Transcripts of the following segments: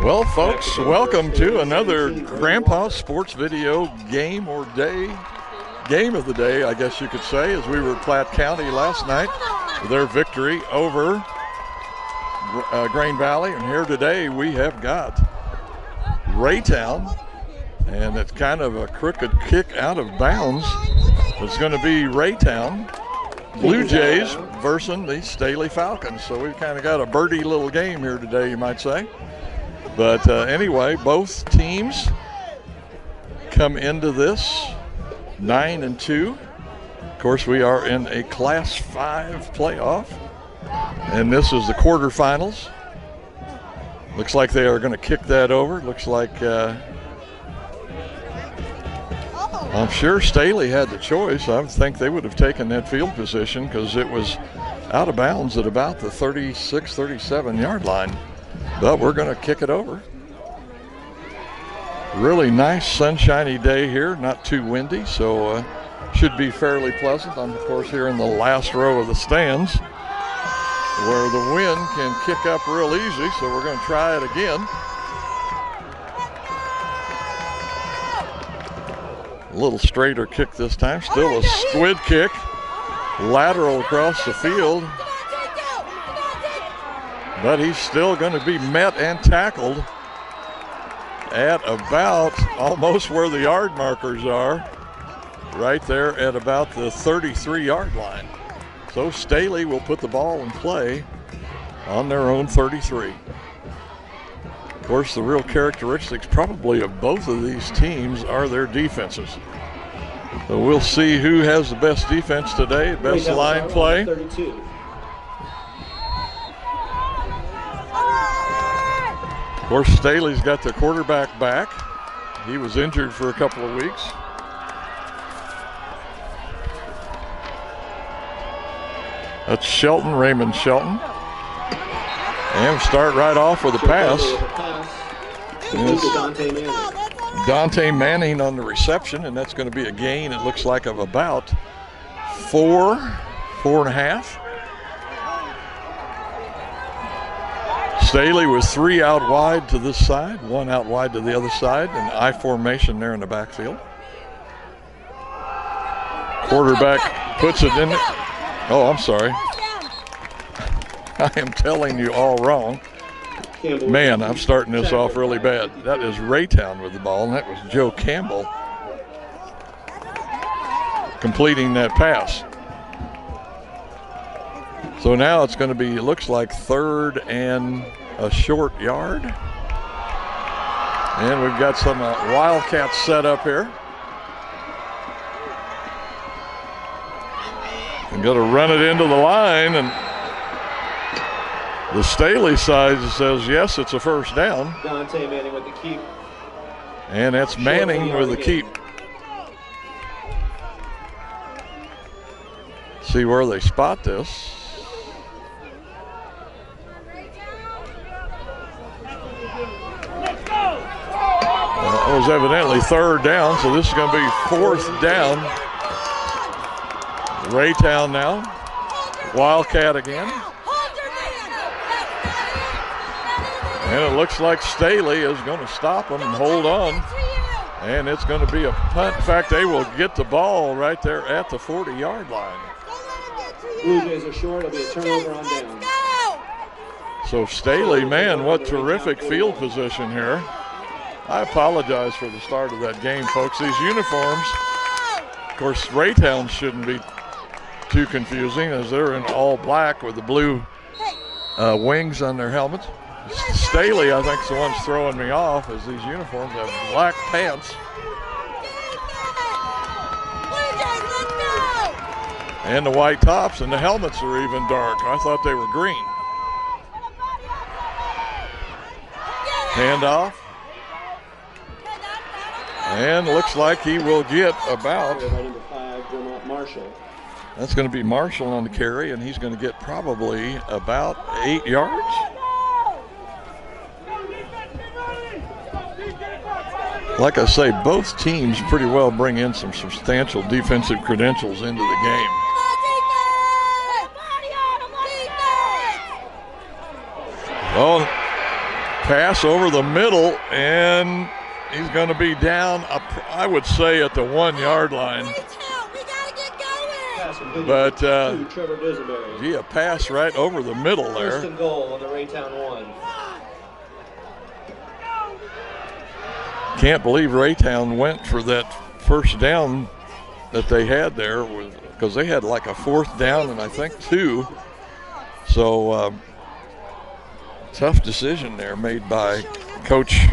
Well, folks, welcome to another Grandpa Sports Video game of the day, I guess you could say, as we were at Platte County last night with their victory over Grain Valley. And here today we have got Raytown, and it's kind of a crooked kick out of bounds. It's going to be Raytown Blue Jays versus the Staley Falcons. So we've kind of got a birdie little game here today, you might say. But anyway, both teams come into this 9-2. Of course, we are in a Class 5 playoff, and this is the quarterfinals. Looks like they are going to kick that over. Looks like I'm sure Staley had the choice. I think they would have taken that field position because it was out of bounds at about the 36, 37-yard line. But we're going to kick it over. Really nice sunshiny day here, not too windy, so should be fairly pleasant. I'm, of course, here in the last row of the stands where the wind can kick up real easy, so we're going to try it again. A little straighter kick this time, still a squid kick, lateral across the field. But he's still going to be met and tackled at about almost where the yard markers are, right there at about the 33-yard line. So Staley will put the ball in play on their own 33. Of course, the real characteristics probably of both of these teams are their defenses. So we'll see who has the best defense today, best line play. 32. Of course, Staley's got their quarterback back. He was injured for a couple of weeks. That's Shelton, Raymond Shelton. And start right off with a pass. Dante Manning on the reception, and that's going to be a gain, it looks like, of about 4.5. Staley was 3 out wide to this side, 1 out wide to the other side, an I formation there in the backfield. Quarterback puts it in. Oh, I'm sorry. I am telling you all wrong. Man, I'm starting this off really bad. That is Raytown with the ball, and that was Joe Campbell completing that pass. So now it's going to be, it looks like 3rd and a short yard. And we've got some Wildcats set up here. I'm going to run it into the line, and the Staley side says, yes, it's a first down. Dante Manning with the keep. And that's Manning with the keep. See where they spot this. It was evidently 3rd down, so this is going to be 4th down. Raytown now. Wildcat again. And it looks like Staley is going to stop them and hold on. And it's going to be a punt. In fact, they will get the ball right there at the 40-yard line. Blue Jays are short. It'll be a turnover on down. So Staley, man, what terrific field position here. I apologize for the start of that game, folks. These uniforms, of course, Raytown shouldn't be too confusing as they're in all black with the blue wings on their helmets. Staley, I think, is the one's throwing me off, as these uniforms have black pants. And the white tops, and the helmets are even dark. I thought they were green. Handoff. And looks like he will get about, that's going to be Marshall on the carry, and he's going to get probably about 8 yards. Like I say, both teams pretty well bring in some substantial defensive credentials into the game. Oh, Pass over the middle, and he's going to be down, I would say, at the 1 yard line. But, gee, a pass right over the middle there. First and goal on the Raytown 1. Can't believe Raytown went for that first down that they had there, because they had like a 4th down and I think 2. So tough decision there made by Coach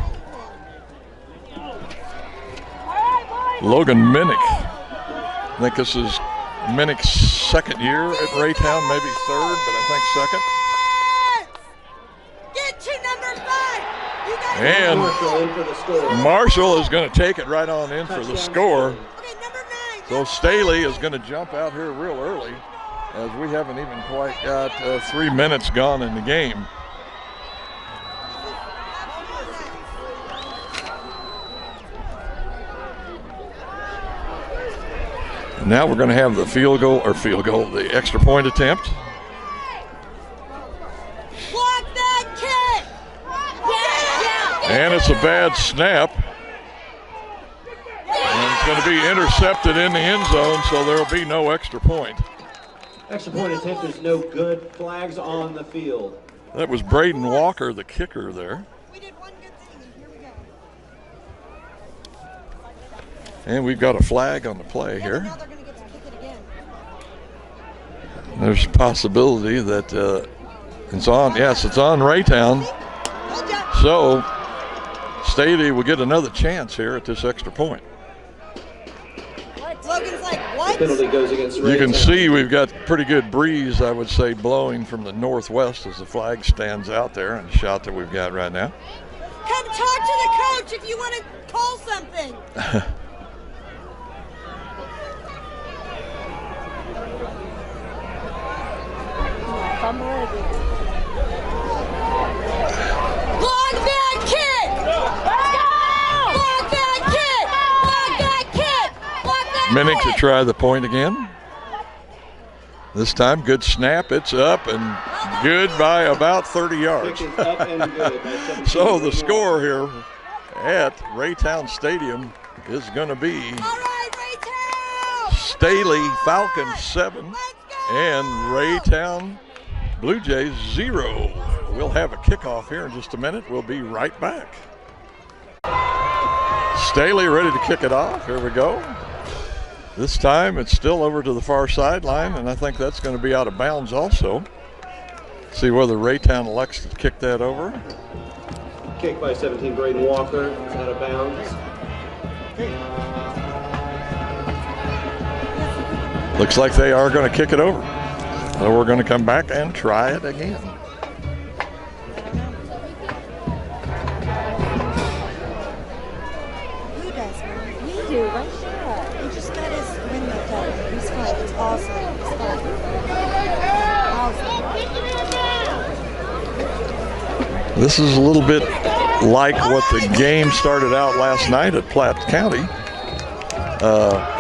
Logan Minnick. I think this is Minnick's 2nd year at Raytown, maybe 3rd, but I think 2nd. Get to number 5. And Marshall is going to take it right on in for the score. Okay, number 9. So Staley is going to jump out here real early, as we haven't even quite got 3 minutes gone in the game. Now we're going to have the the extra point attempt. Block that kick. And it's a bad snap. And it's going to be intercepted in the end zone, so there will be no extra point. Extra point attempt is no good. Flags on the field. That was Braden Walker, the kicker there. We did one good thing, and here we go. And we've got a flag on the play here. Now they're going to get to kick it again. There's a possibility that it's on. Yes, it's on Raytown. So Staley will get another chance here at this extra point. Logan's like, what? Penalty goes against Raytown. You can see we've got pretty good breeze, I would say, blowing from the northwest as the flag stands out there and the shot that we've got right now. Come talk to the coach if you want to call something. Block that kick! Let's go! Block that kick! Block that kick! Block that Minnick to kick! try the point again. This time, good snap. It's up and good by about 30 yards. Kick is up and good. So the score here at Raytown Stadium is going to be All right, Raytown! Staley Falcons 7 Let's go! and Raytown Blue Jays 0. We'll have a kickoff here in just a minute. We'll be right back. Staley ready to kick it off. Here we go. This time it's still over to the far sideline, and I think that's going to be out of bounds also. See whether Raytown elects to kick that over. Kick by 17, Braden Walker. It's out of bounds. Looks like they are going to kick it over. So we're going to come back and try it again. Who does, man? We do, right there. He just got his window cut. He's fine. It's awesome. It's fine. Awesome. This is a little bit like what the game started out last night at Platte County.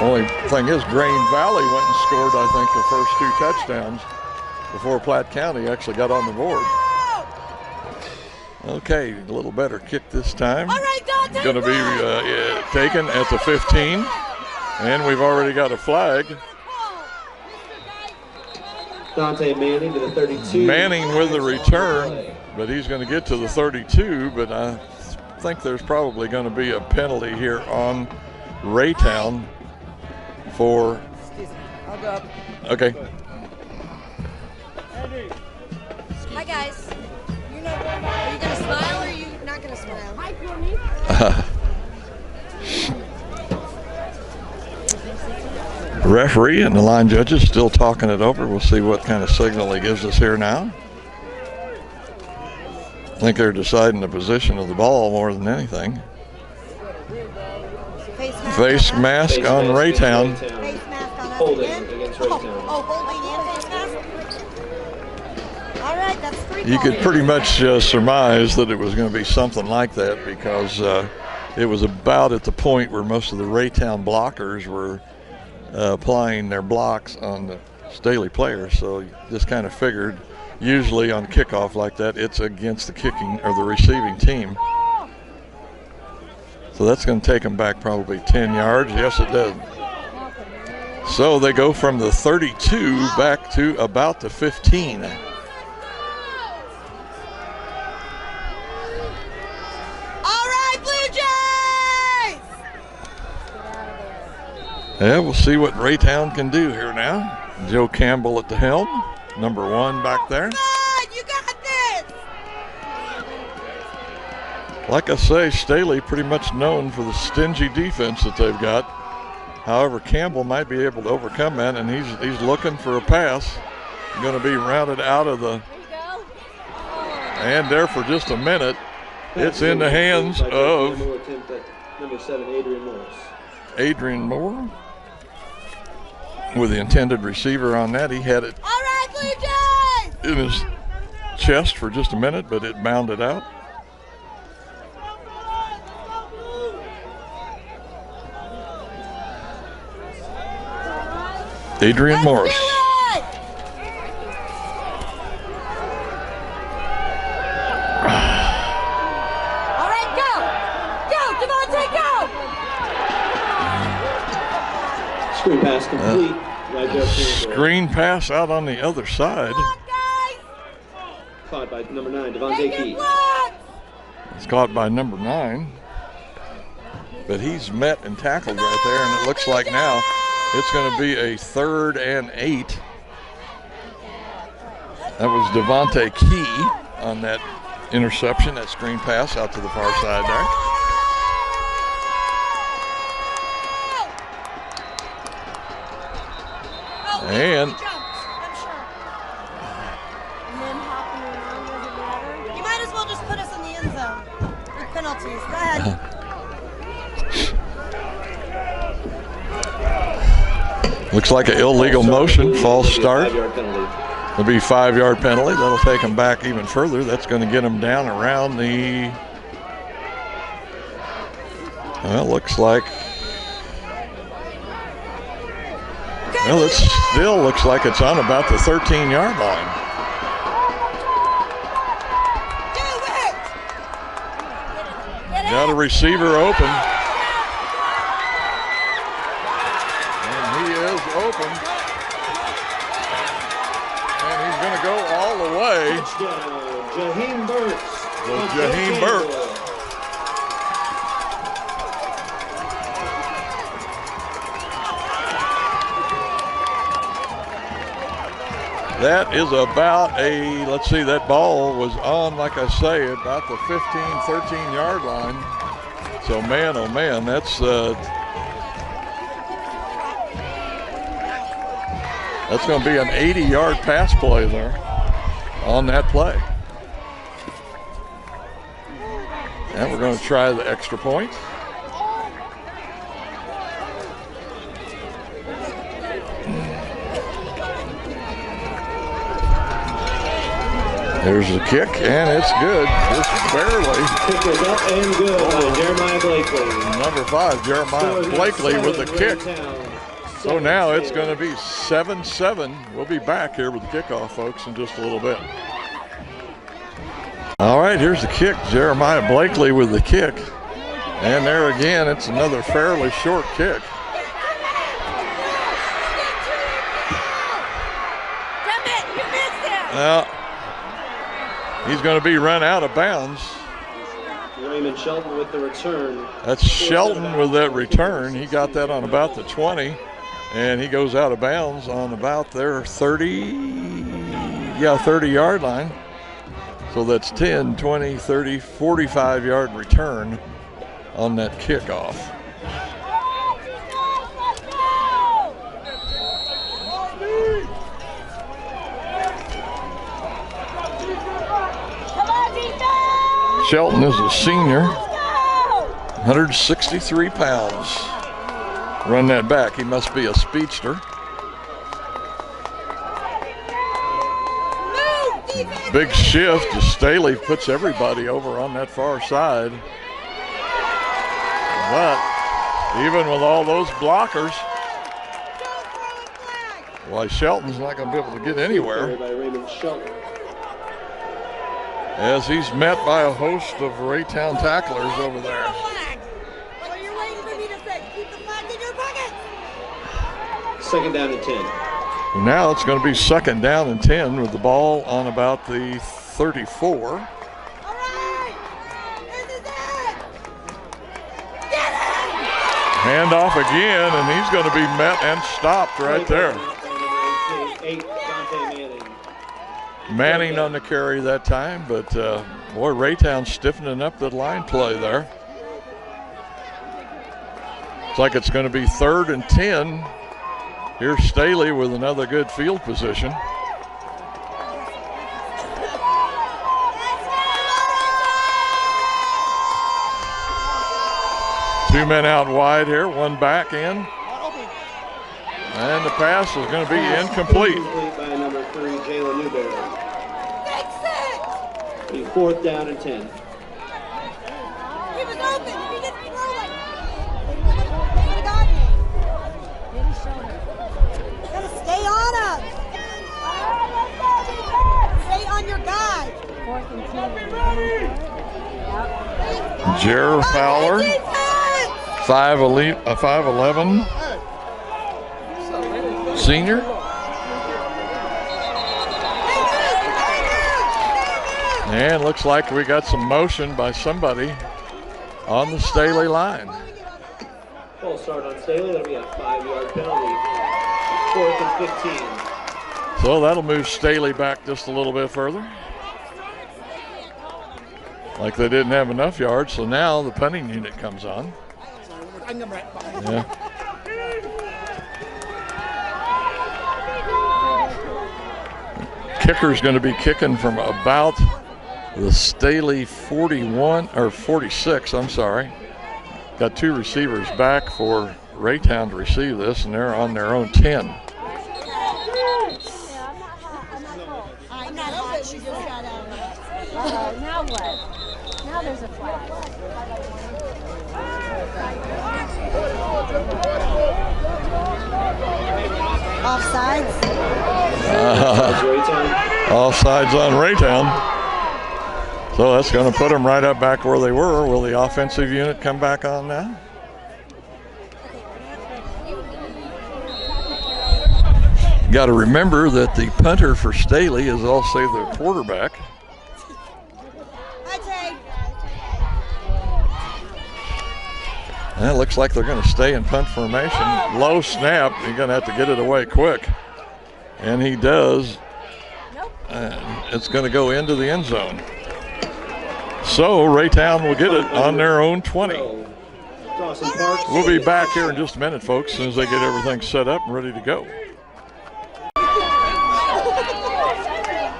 Only thing is, Grain Valley went and scored, I think, the first 2 touchdowns before Platte County actually got on the board. Okay, a little better kick this time. All right, Dante, Going to be taken at the 15, and we've already got a flag. Dante Manning to the 32. Manning with the return, but he's going to get to the 32, but I think there's probably going to be a penalty here on Raytown for. I'll go up. Okay. Hi, guys. Are you going to smile or are you not going to smile? Hi, Courtney. Referee and the line judges still talking it over. We'll see what kind of signal he gives us here now. I think they're deciding the position of the ball more than anything. Face mask on Raytown. Face mask on us Holding again. against Raytown. Oh, holding and face mask. All right, that's 3 You could pretty much surmise that it was going to be something like that, because it was about at the point where most of the Raytown blockers were applying their blocks on the Staley players. So you just kind of figured usually on kickoff like that, it's against the kicking or the receiving team. So that's going to take them back probably 10 yards. Yes, it does. So they go from the 32 back to about the 15. Yeah, we'll see what Raytown can do here now. Joe Campbell at the helm, number 1 back there. You got this. Like I say, Staley pretty much known for the stingy defense that they've got. However, Campbell might be able to overcome that, and he's looking for a pass. Going to be rounded out of the, and there for just a minute. It's in the hands of number 7, Adrian Morris. Adrian Moore. With the intended receiver on that, he had it All right, Blue Jays. in his chest for just a minute, but it bounded out. Adrian Morris. All right, go, Devontae, go. Screen pass complete. Right there. Screen pass out on the other side. Caught by number 9, Devontae Key. It's caught by number 9. But he's met and tackled right there, and it looks like now it's going to be a 3rd and 8. That was Devontae Key on that interception, that screen pass out to the far side there. And you might as well just put us in the end zone with penalties. Go ahead. looks like an illegal motion, false start. It'll be a 5-yard penalty. That'll take them back even further. That's going to get them down around the, well, looks like, well, it still looks like it's on about the 13-yard line. Got a receiver open. And he is open. And he's going to go all the way. Touchdown, Jaheim Burks. Jaheim Burks. That is about a, let's see, that ball was on, like I say, about the 15, 13-yard line. So, man, oh, man, that's going to be an 80-yard pass play there on that play. And we're going to try the extra point. There's the kick, and it's good. Just barely. Kick is up and good by Jeremiah Blakely. Number 5, Jeremiah Blakely with the kick. So now it's going to be 7-7. We'll be back here with the kickoff, folks, in just a little bit. All right, here's the kick. Jeremiah Blakely with the kick. And there again, it's another fairly short kick. Now, he's going to be run out of bounds. Raymond Shelton with the return. That's Shelton with that return. He got that on about the 20, and he goes out of bounds on about their 30-yard line. So that's 10, 20, 30, 45-yard return on that kickoff. Shelton is a senior, 163 pounds. Run that back. He must be a speedster. Big shift as Staley puts everybody over on that far side. But even with all those blockers, why, Shelton's not going to be able to get anywhere. By Raymond Shelton. as he's met by a host of Raytown tacklers over there. What are you waiting for me to say? Keep the flag in your pocket. Second down and 10. Now it's going to be second down and 10 with the ball on about the 34. All right. This is it. Get it. Handoff again, and he's going to be met and stopped right there. 8, Dante Manning. Manning on the carry that time, but boy, Raytown stiffening up the line play there. It's like it's going to be third and 10. Here's Staley with another good field position. Two men out wide here, one back in. And the pass is going to be incomplete. Incomplete by number 3, Jalen Newberry. Fix it. Be fourth down and 10. He was open. He didn't throw it. He would have got me. Gotta stay on him. Stay on your guy. Jer Fowler, 5'11", senior. And looks like we got some motion by somebody on the Staley line. Full start on Staley. That'll be a 5-yard penalty. Fourth and 15. So that'll move Staley back just a little bit further. Like they didn't have enough yards, so now the punting unit comes on. Yeah. Kicker's going to be kicking from about the Staley 41 or 46, I'm sorry. Got two receivers back for Raytown to receive this, and they're on their own 10. I'm not hot. She just got out. Now what? Now there's a flag. Offsides. Offsides on Raytown. So that's going to put them right up back where they were. Will the offensive unit come back on now? Got to remember that the punter for Staley is also the quarterback. And it looks like they're going to stay in punt formation. Low snap. You're going to have to get it away quick. And he does. And it's going to go into the end zone. So Raytown will get it on their own 20. We'll be back here in just a minute, folks, as soon as they get everything set up and ready to go.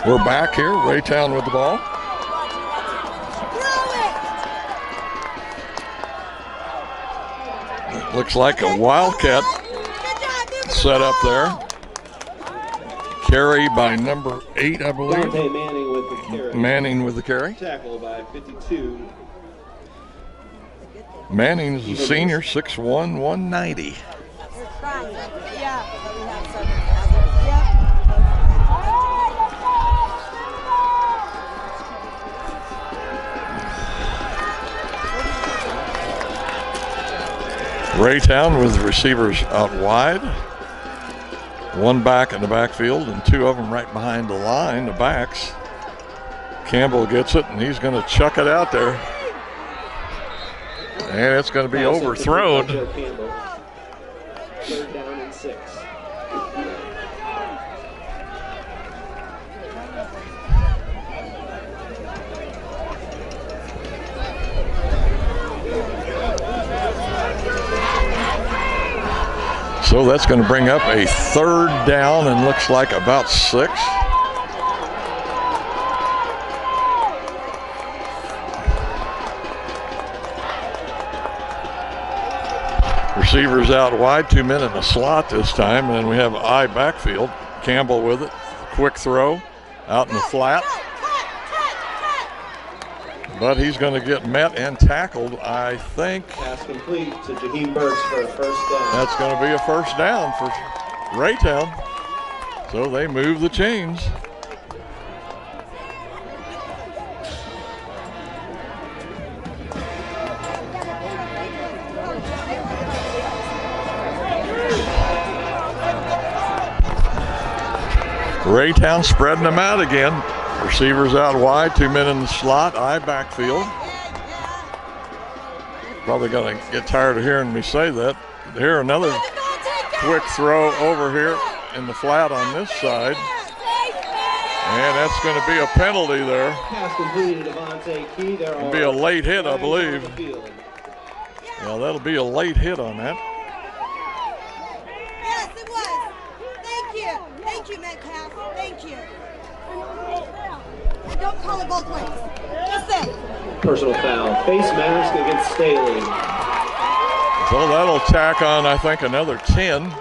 We're back here, Raytown with the ball. Looks like a Wildcat set up there. Carry by number 8, I believe. Dante Manning with the carry. Manning with the carry. Tackle by 52. Manning is a senior, 6'1", 190. Raytown with receivers out wide. One back in the backfield and two of them right behind the line, the backs. Campbell gets it and he's going to chuck it out there. And it's going to be overthrown. Third down and 6. So that's going to bring up a third down and looks like about 6. Receivers out wide, 2 men in the slot this time, and then we have I backfield. Campbell with it, quick throw out in the flat. But he's going to get met and tackled, I think. Pass complete to Jaheim Burks for a first down. That's going to be a first down for Raytown. So they move the chains. Raytown spreading them out again. Receivers out wide, 2 men in the slot, I backfield. Probably gonna get tired of hearing me say that. Here another quick throw over here in the flat on this side. And that's going to be a penalty there. Pass completed to Devontae Key. There It'll be a late hit, I believe. Yeah, that'll be a late hit on that. Yes, it was. Thank you. Thank you, Metcalf. Thank you. Don't call it both ways. Just say. Personal foul. Face mask against Staley. So that'll tack on, I think, another 10.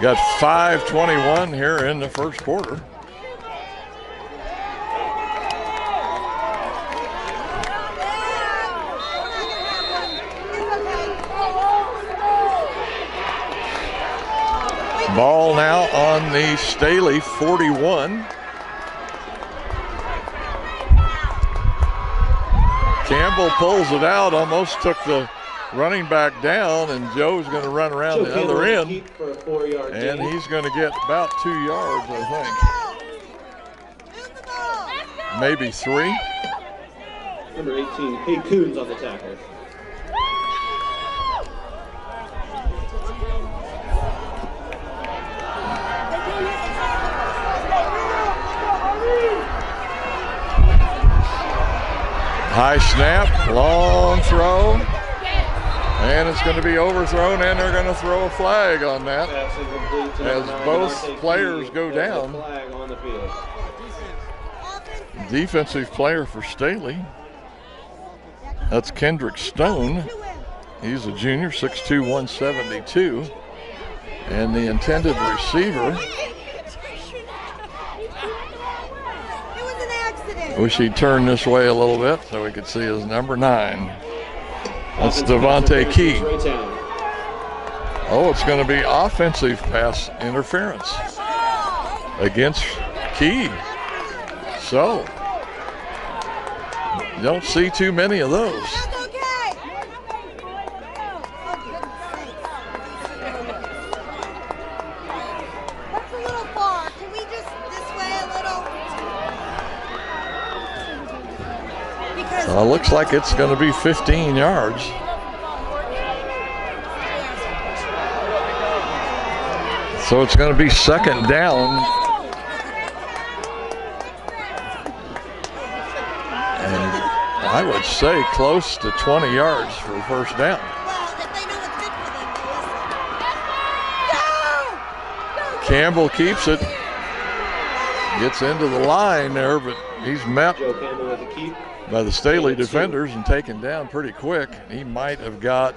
Got 5:21 here in the first quarter. Ball now on the Staley 41. Campbell pulls it out, almost took the running back down, and Joe's going to run around the other end. And he's going to get about 2 yards, I think. Maybe 3. Number 18, Pete Coons on the tackle. High snap, long throw, and it's going to be overthrown, and they're going to throw a flag on that as both players go down. Defensive player for Staley. That's Kendrick Stone. He's a junior, 6'2", 172. And the intended receiver, wish he'd turn this way a little bit so we could see his number 9. That's Devontae Key. Oh, it's going to be offensive pass interference against Key. So, you don't see too many of those. Looks like it's going to be 15 yards. So it's going to be second down. And I would say close to 20 yards for the first down. Campbell keeps it. Gets into the line there, but he's met by the Staley defenders and taken down pretty quick. He might have got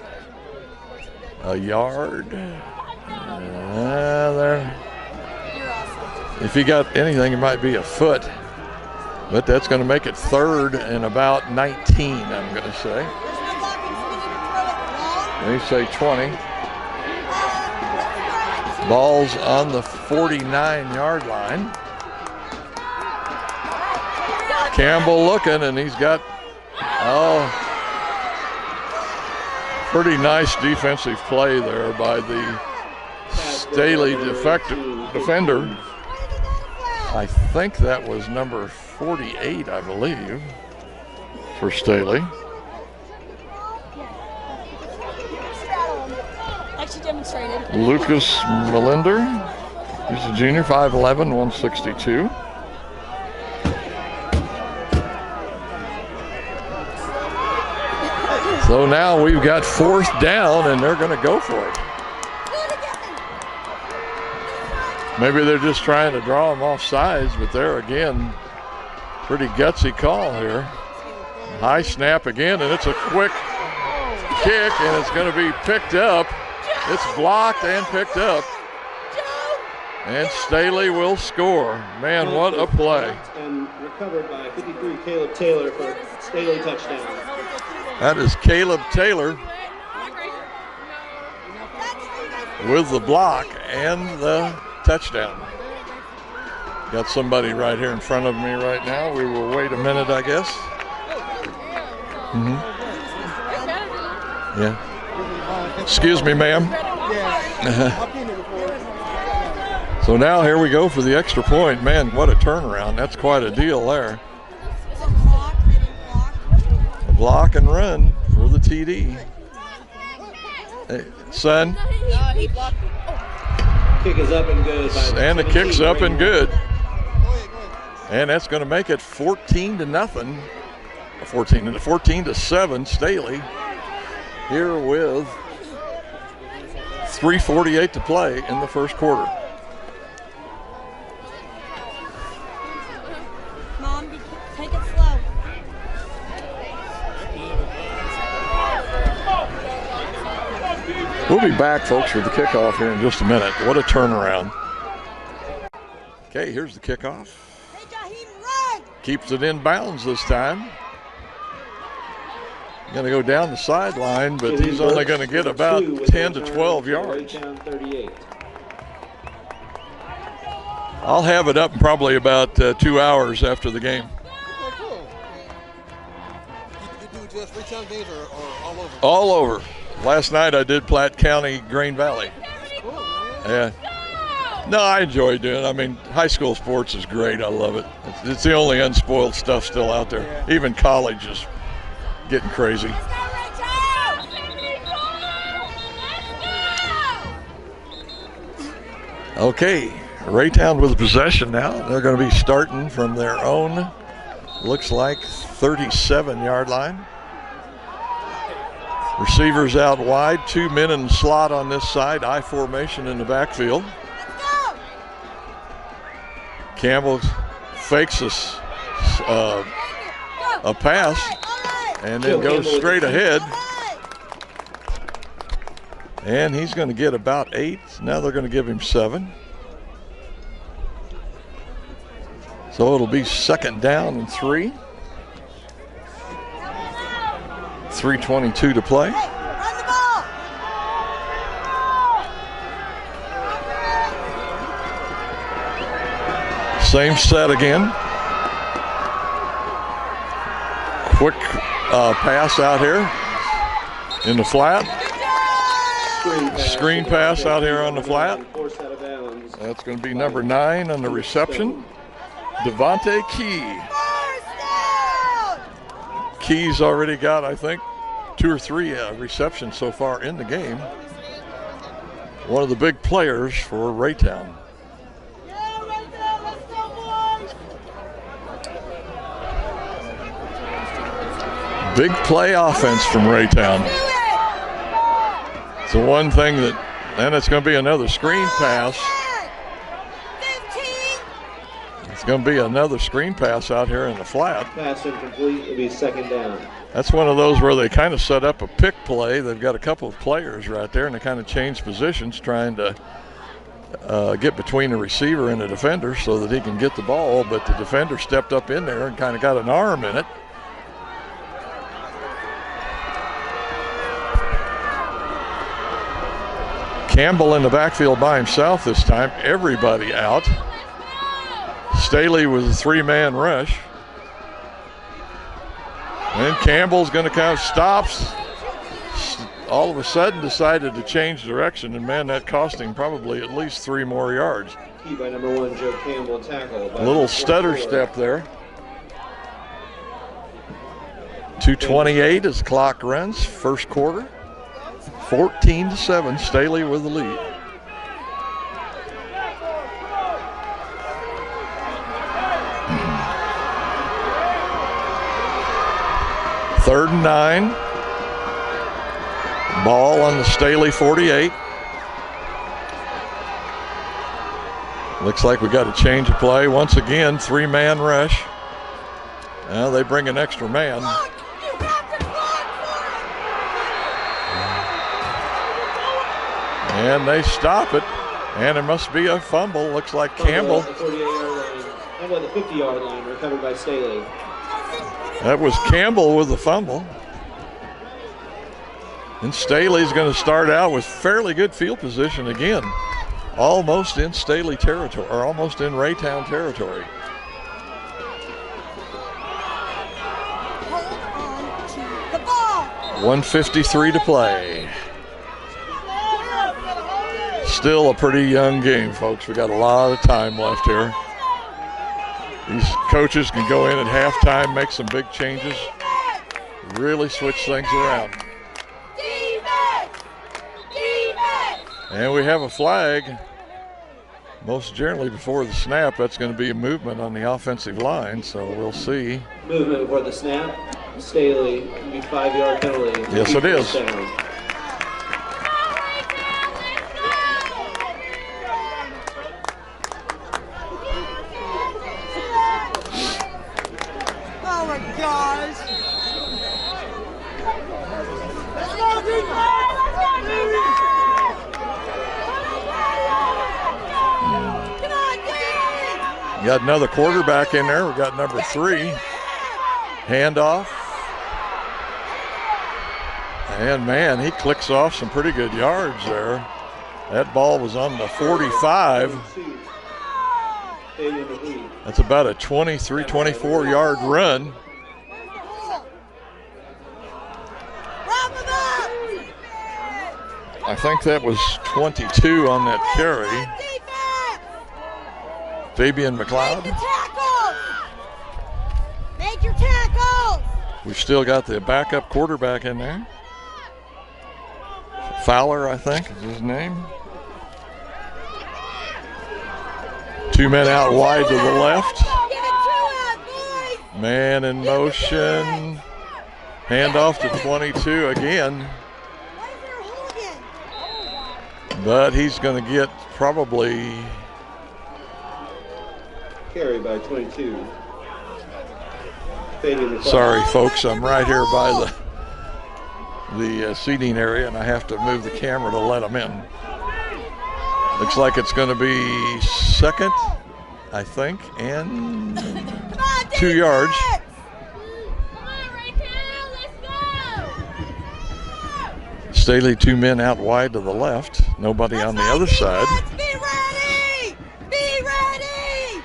a yard there. If he got anything, it might be a foot. But that's going to make it third and about 19, I'm going to say. They say 20. Ball's on the 49-yard line. Campbell looking, and he's got, pretty nice defensive play there by the Staley defender. I think that was number 48, I believe, for Staley. Actually demonstrated. Lucas Melinder, he's a junior, 5'11", 162. So now we've got fourth down, and they're going to go for it. Maybe they're just trying to draw them off sides, but there again, pretty gutsy call here. High snap again, and it's a quick kick, and it's going to be picked up. It's blocked and picked up. And Staley will score. Man, what a play. And recovered by 53 Caleb Taylor for Staley touchdown. That is Caleb Taylor with the block and the touchdown. Got somebody right here in front of me right now. We will wait a minute, I guess. Mm-hmm. Yeah. Excuse me, ma'am. So now here we go for the extra point. Man, what a turnaround. That's quite a deal there. A block and run for the TD. Hey, son. Kick is up and good. And the kick's up and good. And that's going to make it 14-0. 14-7, Staley here with 3:48 to play in the first quarter. Mom, take it slow. We'll be back, folks, for the kickoff here in just a minute. What a turnaround. Okay, here's the kickoff. Hey, Jaheim, run! Keeps it in bounds this time. Going to go down the sideline, but he's only going to get about 10 to 12 yards. I'll have it up in probably about 2 hours after the game. Okay, cool. You do just Raytown games or all over? All over. Last night I did Platte County, Green Valley. Cool, man. Yeah. No, I enjoy doing it. I mean, high school sports is great. I love it. It's the only unspoiled stuff still out there. Yeah. Even college is getting crazy. Let's go, Raytown! Let's go! Okay, Raytown with possession now. They're going to be starting from their own, looks like 37-yard line. Receivers out wide, 2 men in the slot on this side, I formation in the backfield. Let's go! Campbell fakes a pass and then goes straight ahead. And he's going to get about 8. Now they're going to give him 7. So it'll be 2nd down and 3. 3:22 to play. Run the ball! Same set again. Quick pass out here in the flat. Screen pass out here on the flat. That's going to be number 9 on the reception. Devontae Key. First down! Key's already got, I think, 2 or 3 receptions so far in the game. One of the big players for Raytown. Yeah, Raytown, let's go, boys! Big play offense from Raytown. Do it! It's the one thing that, and it's going to be another screen pass. 15! It's going to be another screen pass out here in the flat. Pass incomplete. It'll be 2nd down. That's one of those where they kind of set up a pick play. They've got a couple of players right there, and they kind of change positions, trying to get between the receiver and the defender so that he can get the ball. But the defender stepped up in there and kind of got an arm in it. Campbell in the backfield by himself this time. Everybody out. Staley with a 3-man rush. And Campbell's going to kind of stops. All of a sudden decided to change direction, and man, that cost him probably at least 3 more yards. Key by number 1, Joe Campbell, tackle. A little stutter step there. 2:28 as the clock runs, first quarter. 14-7, Staley with the lead. Third and 9. Ball on the Staley 48. Looks like we got a change of play. Once again, 3-man rush. Now they bring an extra man. And they stop it. And it must be a fumble. Looks like Campbell. The 48-yard line. How about the 50-yard line? Recovered by Staley. That was Campbell with the fumble. And Staley's going to start out with fairly good field position again. Almost in Staley territory, or almost in Raytown territory. Hold on to 1:53 to play. Still a pretty young game, folks. We got a lot of time left here. These coaches can go in at halftime, make some big changes, really switch things around. And we have a flag. Most generally before the snap, that's going to be a movement on the offensive line, so we'll see. Movement before the snap. Staley, can be 5-yard penalty. Yes, it is. Down. Oh my gosh! Let's go, We got another quarterback in there. We got number 3. Handoff. And man, he clicks off some pretty good yards there. That ball was on the 45. That's about a 23, 24-yard run. I think that was 22 on that carry. Fabian McLeod. Make your tackles! We've still got the backup quarterback in there. Fowler, I think, is his name. 2 men out wide to the left. Man in motion. Handoff to 22 again. But he's going to get probably... Carry by 22. Sorry, folks, I'm right here by the seating area, and I have to move the camera to let them in. Looks like it's going to be second, I think, and 2 yards. Come on, Raytown, let's go! Staley, 2 men out wide to the left. Nobody on the other side. Be ready! Be ready!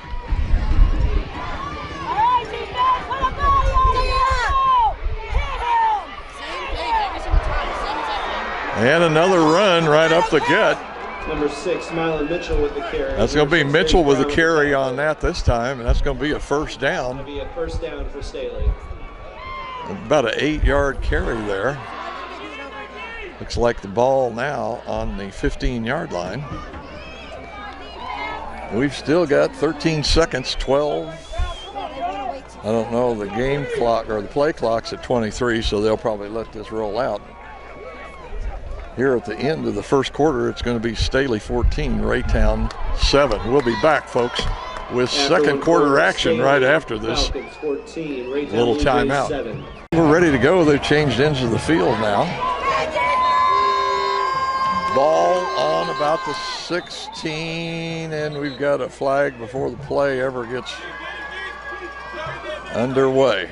And another run right up the gut. Number 6, Mylon Mitchell with the carry. That's going to be Mitchell with the carry on that this time, and that's going to be a first down. It'll be a first down for Staley. About an 8-yard carry there. Looks like the ball now on the 15-yard line. We've still got 13 seconds, 12. I don't know, the game clock or the play clock's at 23, so they'll probably let this roll out. Here at the end of the first quarter, it's going to be Staley 14, Raytown 7. We'll be back, folks, with second quarter action right after this little timeout. We're ready to go. They've changed ends of the field now. Ball on about the 16, and we've got a flag before the play ever gets underway.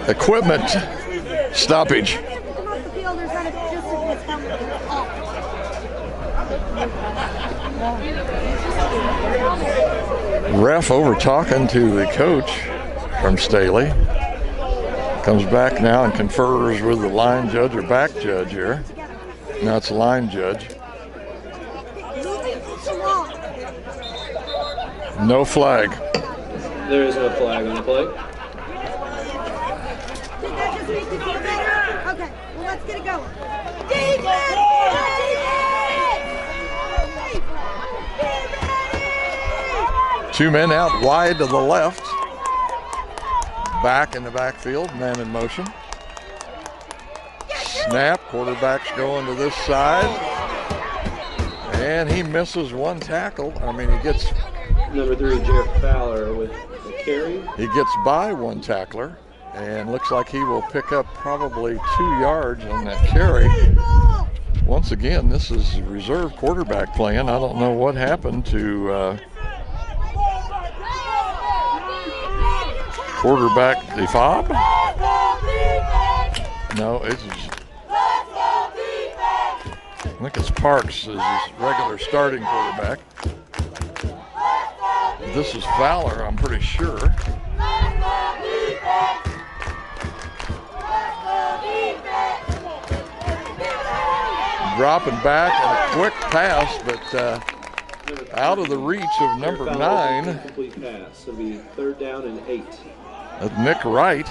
Equipment stoppage. Ref over talking to the coach from Staley. Comes back now and confers with the line judge or back judge here. Now it's the line judge. No flag. There is no flag on the play. Okay, well, let's get it going. Defense! 2 men out wide to the left. Back in the backfield, man in motion. Snap, quarterback's going to this side. And he misses one tackle. I mean, he gets... Number 3, Jared Fowler with the carry. He gets by one tackler. And looks like he will pick up probably 2 yards on that carry. Once again, this is reserve quarterback playing. I don't know what happened to quarterback DeFob. No, it's I think it's Parks as his regular starting quarterback. This is Fowler, I'm pretty sure. Dropping back and a quick pass, but out of the reach of number 9. Complete pass. It'll be 3rd down and 8. That's Nick Wright.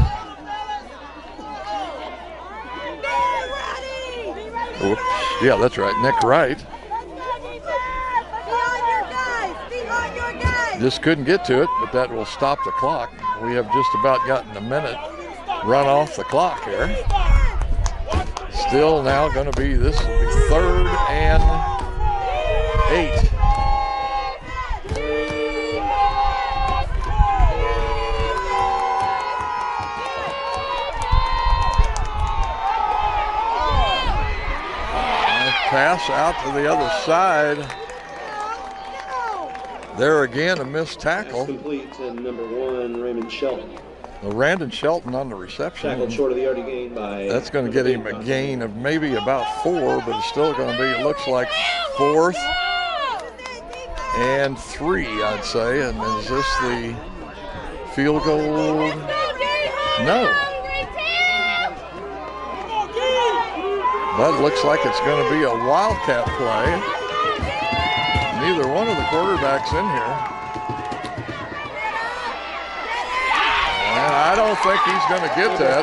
Oops. Yeah, that's right, Nick Wright. Just couldn't get to it, but that will stop the clock. We have just about gotten a minute run off the clock here. Still now going to be, this will be 3rd and 8. Pass out to the other side. There again, a missed tackle. That's complete to number 1, Raymond Shelton. Well, Randon Shelton on the reception. Tackled short of the yardage gain by. That's going to get him a gain of maybe about 4, but it's still going to be, it looks like 4th and 3, I'd say. And is this the field goal? No. But it looks like it's going to be a wildcat play. Neither one of the quarterbacks in here. And I don't think he's going to get that.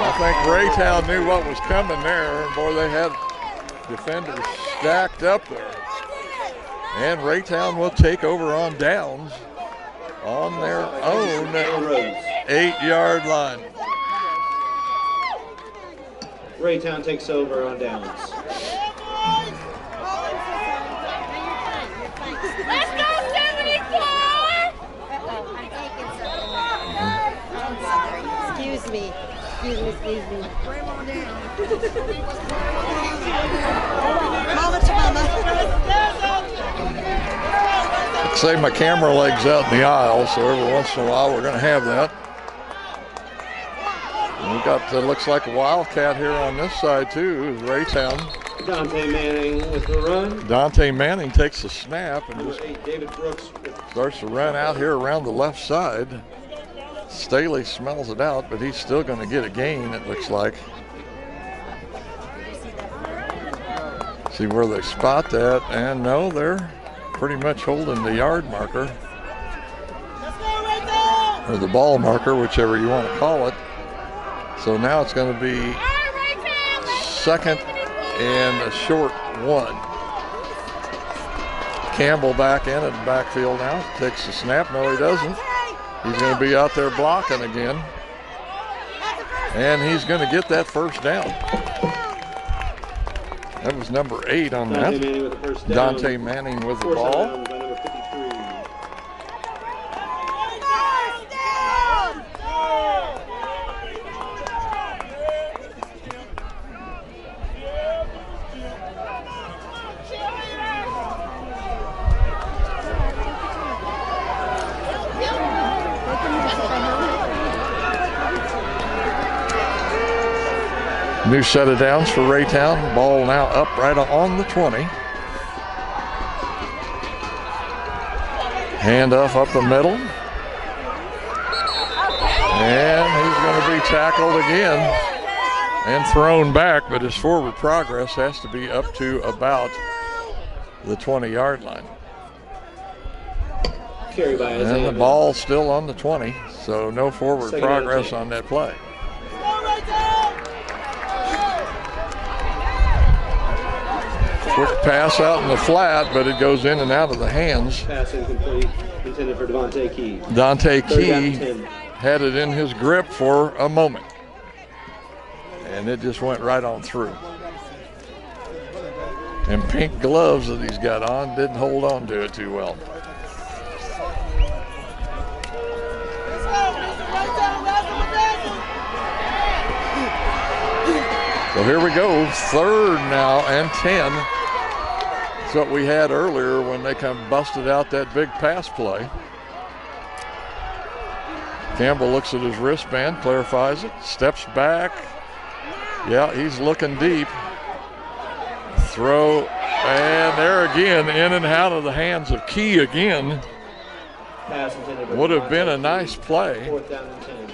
I think Raytown knew what was coming there. And boy, they had defenders stacked up there. And Raytown will take over on downs on their own 8-yard line. Raytown takes over on downs. Let's go, 74! Excuse me. Bring on down. Mama to mama. Save my camera legs out in the aisle, so every once in a while we're going to have that. We got, looks like a wildcat here on this side too, is Raytown. Dante Manning with the run. Dante Manning takes the snap and Number just 8, David Brooks. starts to run out here around the left side. Staley smells it out, but he's still going to get a gain, it looks like. See where they spot that, and no, they're pretty much holding the yard marker. Or the ball marker, whichever you want to call it. So now it's going to be 2nd and a short 1. Campbell back in at the backfield now. Takes the snap. No, he doesn't. He's going to be out there blocking again. And he's going to get that first down. That was number 8 on that. Dante Manning with the first down. Dante Manning with the Forced ball. down by number 53. New set of downs for Raytown. Ball now up right on the 20. Handoff up the middle. And he's going to be tackled again and thrown back, but his forward progress has to be up to about the 20-yard line. Carry by Isaiah And the Miller. ball still on the 20, so no forward Second down, progress 10. on that play. Quick pass out in the flat, but it goes in and out of the hands. Pass incomplete. Intended for Devontae Key. Dante 3rd down Key and 10. had it in his grip for a moment. And it just went right on through. And pink gloves that he's got on didn't hold on to it too well. So here we go, 3rd now and 10. That's what we had earlier when they come busted out that big pass play. Campbell looks at his wristband, clarifies it, steps back. Yeah, he's looking deep. Throw And there again, in and out of the hands of Key again. Pass intended for Would have Devontae been a Key. nice play 4th down and 10.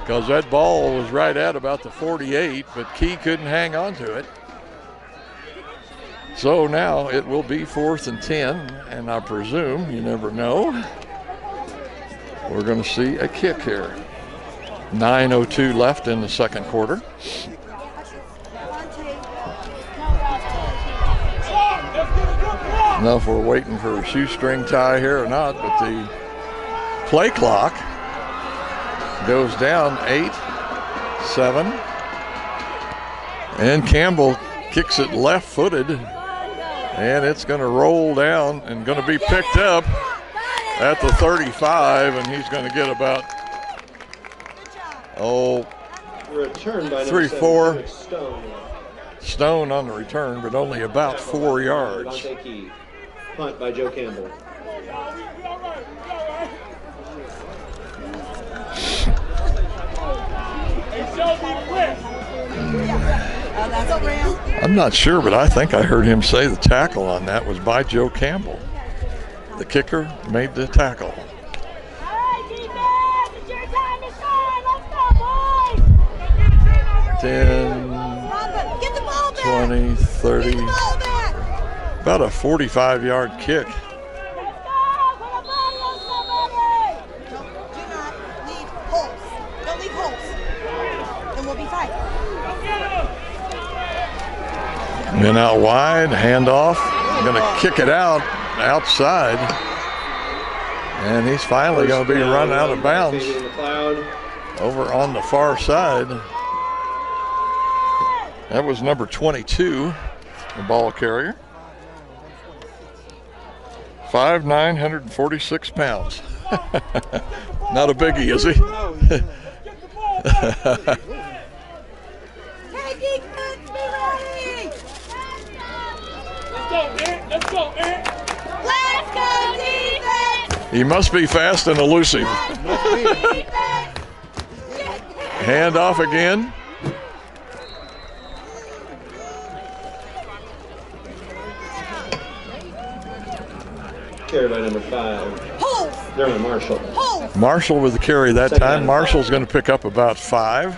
because that ball was right at about the 48, but Key couldn't hang on to it. So now it will be 4th and 10, and I presume, you never know, we're going to see a kick here. 9:02 left in the second quarter. I don't know if we're waiting for a shoestring tie here or not, but the play clock goes down 8-7. And Campbell kicks it left-footed, and it's going to roll down and going to be picked up at the 35, and he's going to get about, Return by 3-4 Stone. Stone on the return, but only about 4 yards. Devontae Key. Punt by Joe Campbell. I'm not sure, but I think I heard him say the tackle on that was by Joe Campbell. The kicker made the tackle. 10, 20, 30, about a 45-yard kick. Don't leave holes. And we'll be fine. Men out wide, handoff. Going to kick it outside. And he's finally going to be run out of bounds over on the far side. That was number 22, the ball carrier. 5'9", 146 pounds. Not a biggie, is he? Hey, defense, be ready! Let's go, defense! He must be fast and elusive. Hand off again. Carried by number 5. Dermot Marshall. Marshall with the carry that time. Marshall's going to pick up about 5.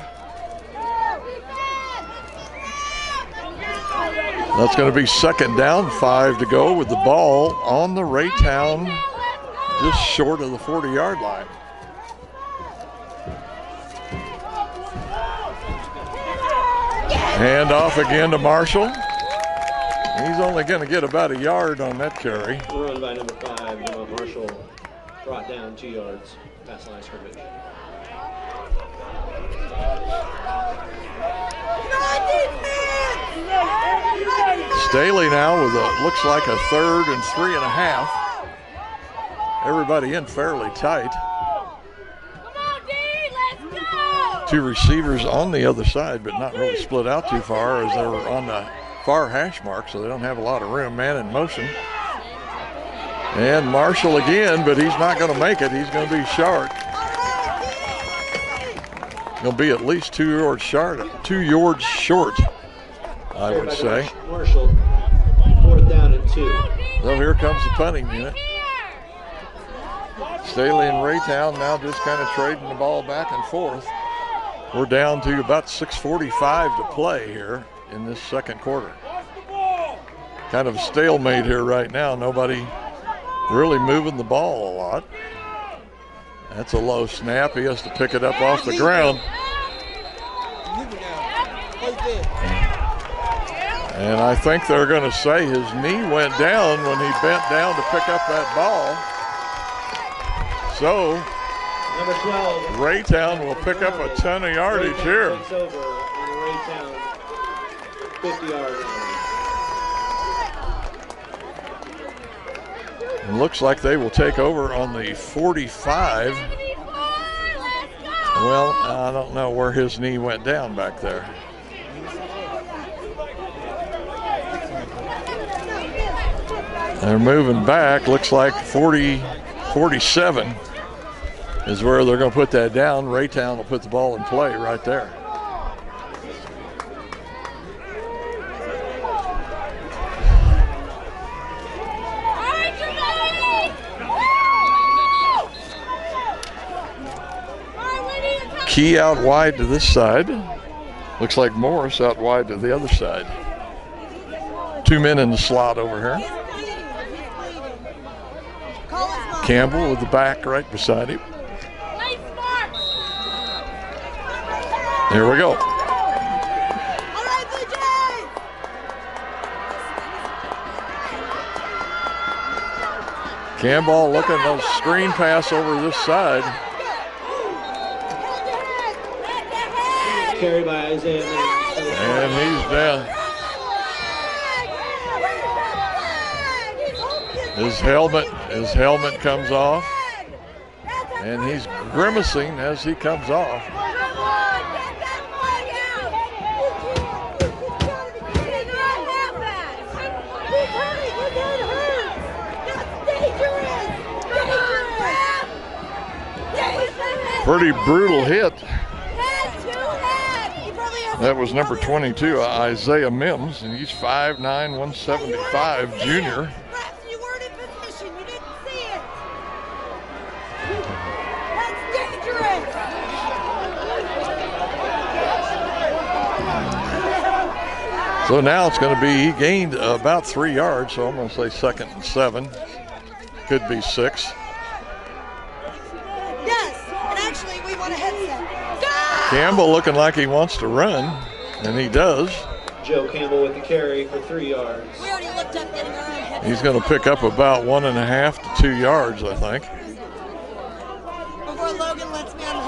That's going to be second down, 5 to go with the ball on the Raytown, just short of the 40-yard line. Hand off again to Marshall. He's only going to get about a yard on that carry. Run by number 5, Dermot Marshall. Brought down 2 yards. Pass line scrimmage. Staley now with looks like a 3rd and 3.5. Everybody in fairly tight. Two receivers on the other side, but not really split out too far as they're on the far hash mark, so they don't have a lot of room. Man in motion. And Marshall again, but he's not going to make it. He's going to be short. Going to be at least 2 yards short. 2 yards short, I would say. Marshall, 4th down and 2. So here comes the punting unit. Staley and Raytown now just kind of trading the ball back and forth. We're down to about 6:45 to play here in this second quarter. Kind of a stalemate here right now. Nobody really moving the ball a lot. That's a low snap. He has to pick it up off the ground. And I think they're going to say his knee went down when he bent down to pick up that ball. So Number 12. Raytown will pick up a ton of yardage here. Takes over on the Raytown 50-yard line. It looks like they will take over on the 45. Well, I don't know where his knee went down back there. They're moving back. Looks like 47 is where they're going to put that down. Raytown will put the ball in play right there. Key out wide to this side. Looks like Morris out wide to the other side. 2 men in the slot over here. Campbell with the back right beside him. Here we go. Campbell looking at a screen pass over this side. Carried by Isaiah. And he's down. His helmet comes off. And he's grimacing as he comes off. Pretty brutal hit. That was number 22, Isaiah Mims, and he's 5'9", 175, junior. You weren't in position. You didn't see it. That's dangerous. So now it's going to be, he gained about 3 yards, so I'm going to say 2nd and 7. Could be 6. Campbell looking like he wants to run, and he does. Joe Campbell with the carry for 3 yards. We already looked up getting our own head. He's going to pick up about 1.5 to 2 yards, I think. Before Logan lets me on the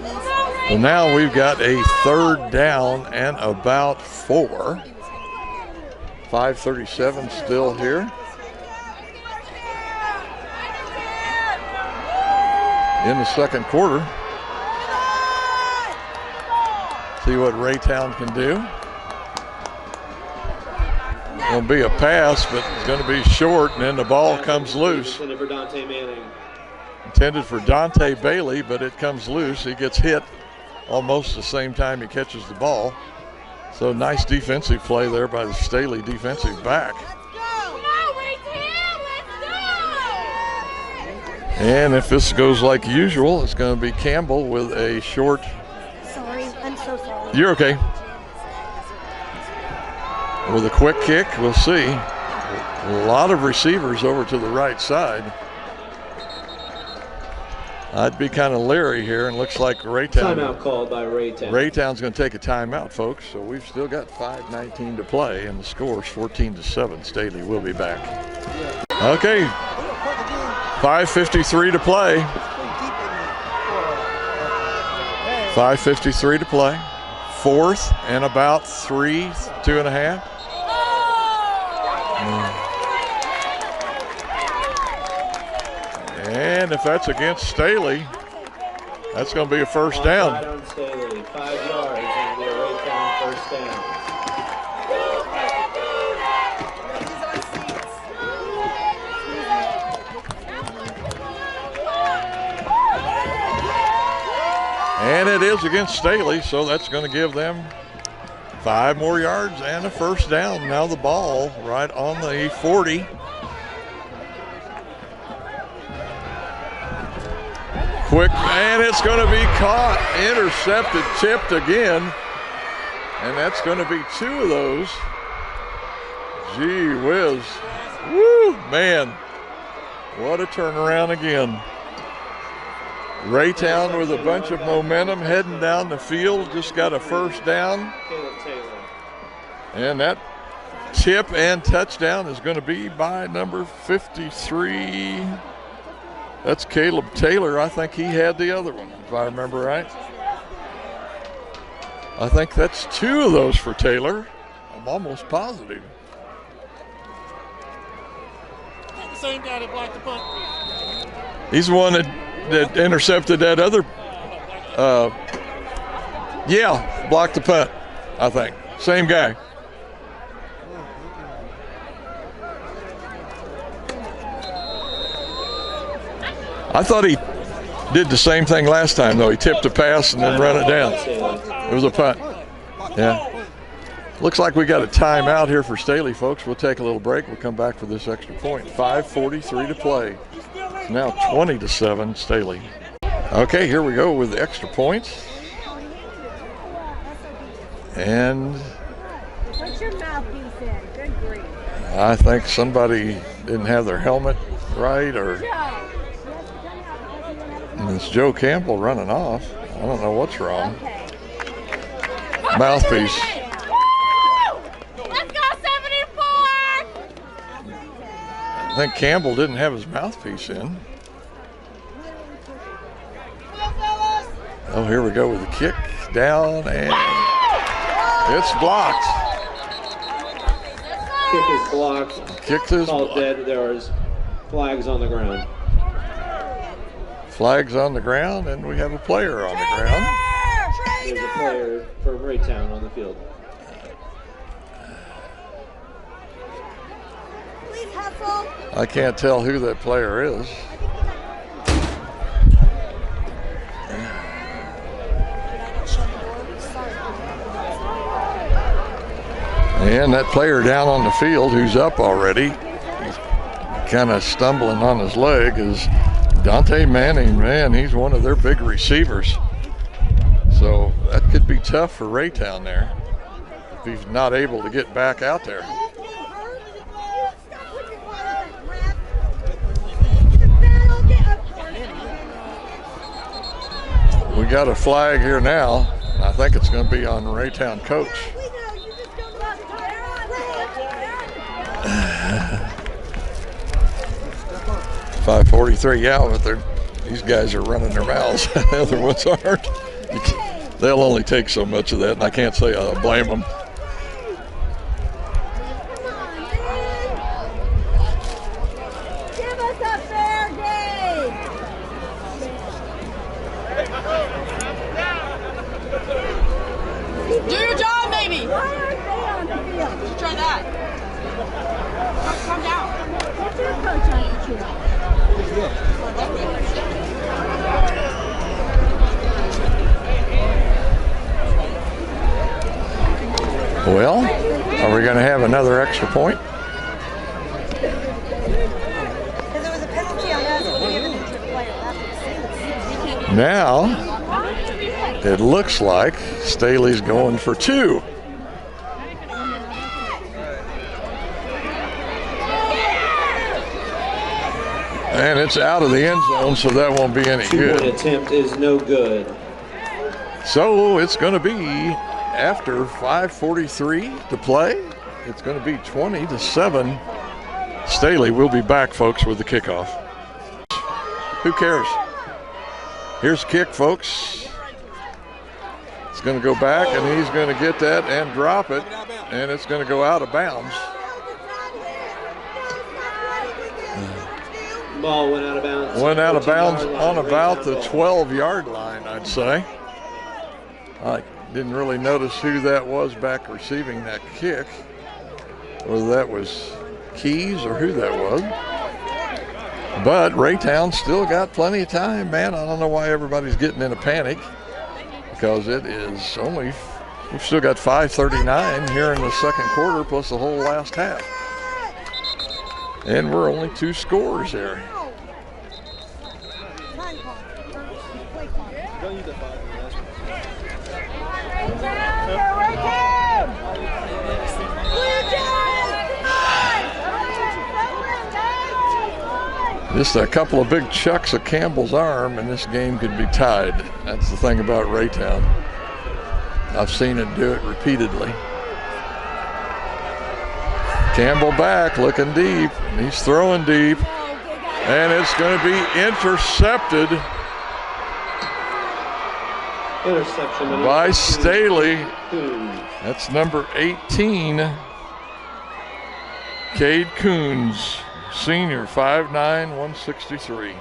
headset. So now we've got a 3rd down and about 4. 5:37 still here. In the second quarter. See what Raytown can do. It'll be a pass, but it's going to be short, and then the ball comes loose. Intended for Dante Manning. Intended for Dante Bailey, but it comes loose. He gets hit almost the same time he catches the ball. So nice defensive play there by the Staley defensive back. And if this goes like usual, it's going to be Campbell with a short. Sorry, I'm so sorry. You're okay. With a quick kick, we'll see. A lot of receivers over to the right side. I'd be kind of leery here, and looks like Raytown. Timeout called by Raytown. Raytown's going to take a timeout, folks. So we've still got 5:19 to play, and the score's 14-7. Staley will be back. Okay. 5:53 to play. 5:53 to play. 4th and about 3, 2.5. And if that's against Staley, that's going to be a first down. Right on Staley, 5 yards, and the Raytown first down. And it is against Staley, so that's going to give them 5 more yards and a first down. Now the ball right on the 40. Quick, and it's going to be caught, intercepted, tipped again. And that's going to be 2 of those. Gee whiz. Woo, man. What a turnaround again. Raytown with a bunch of momentum heading down the field, just got a first down. And that tip and touchdown is going to be by number 53. That's Caleb Taylor. I think he had the other one, if I remember right. I think that's 2 of those for Taylor. I'm almost positive. The same guy that blocked the punt. He's the one that intercepted that other, blocked the punt, I think. Same guy. I thought he did the same thing last time, though. He tipped the pass and then run it down. It was a punt. Yeah. Looks like we got a timeout here for Staley, folks. We'll take a little break. We'll come back for this extra point. 5:43 to play. Now 20-7, Staley. Okay, here we go with the extra points. And Put your mouthpiece in. Good grief. I think somebody didn't have their helmet right, or and it's Joe Campbell running off. I don't know what's wrong. Okay. Mouthpiece. Let's go 74! I think Campbell didn't have his mouthpiece in. Oh, here we go with the kick down, and it's blocked. Kick is blocked. Kick is Called blocked. dead. There is flags on the ground. Flags on the ground, and we have a player on the ground. There's a player from Raytown on the field. Please hustle. I can't tell who that player is. And that player down on the field who's up already, he's kind of stumbling on his leg, is Dante Manning. Man, he's one of their big receivers. So that could be tough for Raytown there if he's not able to get back out there. We got a flag here now. I think it's going to be on Raytown coach. 5:43, yeah, but these guys are running their mouths. The other ones aren't. They'll only take so much of that, and I can't say I blame them. Give us a fair game. Do your job, baby! Why aren't they on the field? Try that. Calm down. Get your coach on your chin. Well, are we going to have another extra point? Because there was a penalty on us when we given it to the player. That's what Now, it looks like Staley's going for two. And it's out of the end zone, so that won't be any Two-point good. attempt is no good. So it's going to be, after 5:43 to play, it's going to be 20-7. Staley will be back, folks, with the kickoff. Who cares? Here's the kick, folks. It's going to go back, and he's going to get that and drop it, and it's going to go out of bounds. Ball went out of bounds. Went out of bounds 14-yard on line. about the Raytown ball. 12-yard line, I'd say. I didn't really notice who that was back receiving that kick, whether that was Keys or who that was. But Raytown still got plenty of time, man. I don't know why everybody's getting in a panic, because it is only, we've still got 5:39 here in the second quarter plus the whole last half. And we're only two scores here. Just a couple of big chucks of Campbell's arm, and this game could be tied. That's the thing about Raytown. I've seen it do it repeatedly. Campbell back, looking deep. He's throwing deep, and it's going to be intercepted Interception by Staley. Coons. That's number 18, Cade Coons, senior, 5'9", 163.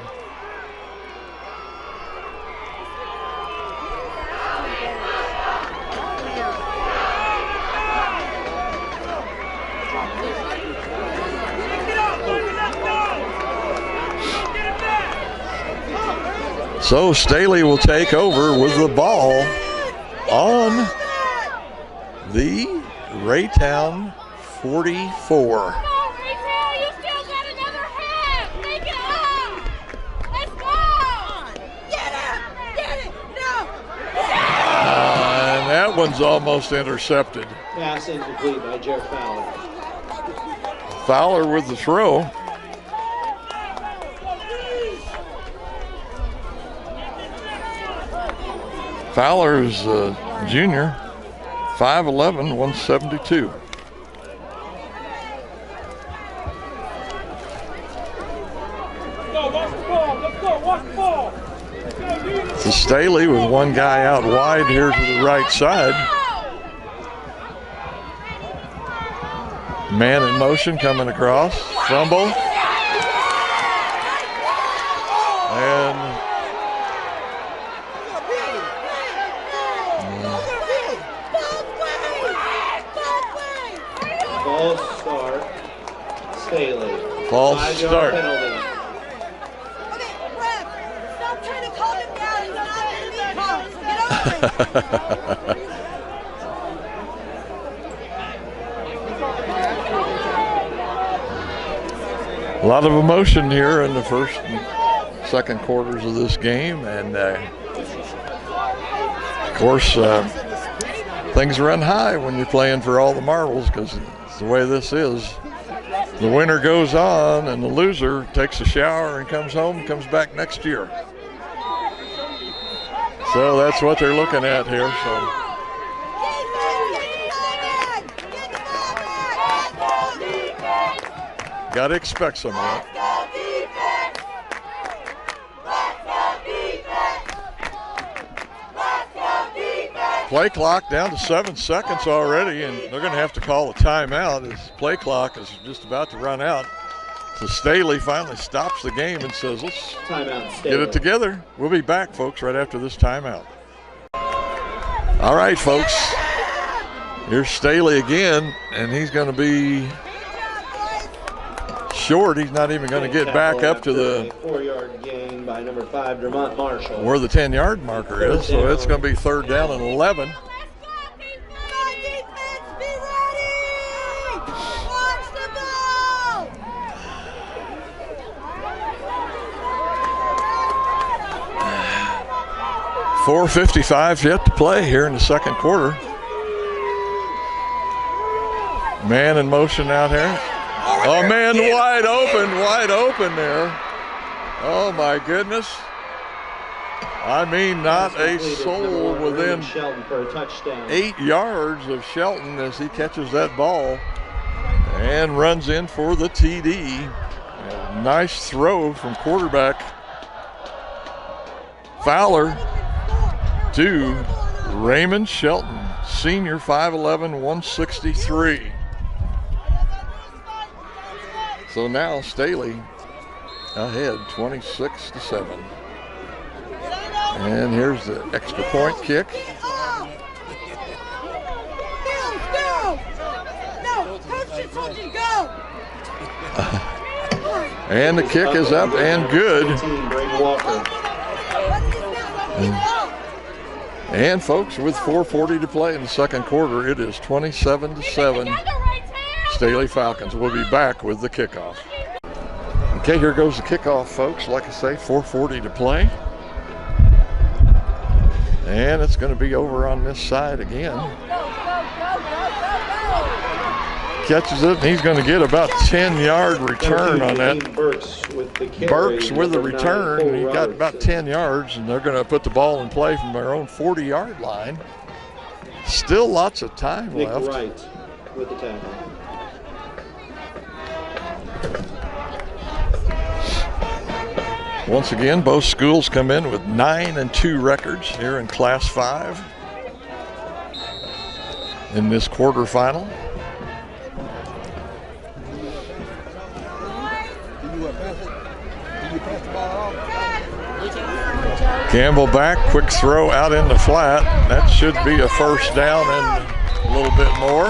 So Staley will take over with the ball on the Raytown 44. Come on, Raytown, you still got another half. Make it up. Let's go. Get up! one's almost intercepted. Pass incomplete by Jeff Fowler. Fowler with the throw. Fowler is a junior, 5'11", 172. So Staley with one guy out wide here to the right side. Man in motion coming across. Fumble. And false start. Staley. false 5-yard start. penalty. Okay, ref, stop trying to calm him down. He's not going to be calm. So get over it. A lot of emotion here in the first and second quarters of this game, and of course things run high when you're playing for all the marbles, because it's the way this is. The winner goes on and the loser takes a shower and comes home and comes back next year. So that's what they're looking at here. So got to expect some of that. Play clock down to 7 seconds already, and they're going to have to call a timeout as play clock is just about to run out. So Staley finally stops the game and says, let's Timeout. get Staley. it together. We'll be back, folks, right after this timeout. All right, folks. Here's Staley again, and he's going to be short. He's not even going to get back up to the 4-yard gain by number 5, Dermont Marshall. where the 10-yard marker is. So it's going to be 3rd down and 11. Defense, be ready! Watch the ball! 4:55 yet to play here in the second quarter. Man in motion out here. Oh, man, wide open there. Oh, my goodness. I mean, not a soul within Shelton for a touchdown. 8 yards of Shelton as he catches that ball and runs in for the TD. A nice throw from quarterback Fowler to Raymond Shelton, senior, 5'11", 163. So now Staley ahead, 26-7. And here's the extra point kick. No, coach just told you to go. And the kick is up and good. 18, Braden Walker. And folks, with 4:40 to play in the second quarter, it is 27-7. Staley Falcons will be back with the kickoff. Okay, here goes the kickoff, folks. Like I say, 4:40 to play. And it's going to be over on this side again. Catches it, and he's going to get about 10-yard return on that. Burks with the carry, Burks with the number 9, return. Cole He got about Robertson. 10 yards, and they're going to put the ball in play from their own 40-yard line. Still lots of time Nick left. Wright with the tackle. Once again, both schools come in with 9-2 records here in Class 5 in this quarterfinal. Campbell back, quick throw out in the flat. That should be a first down and a little bit more.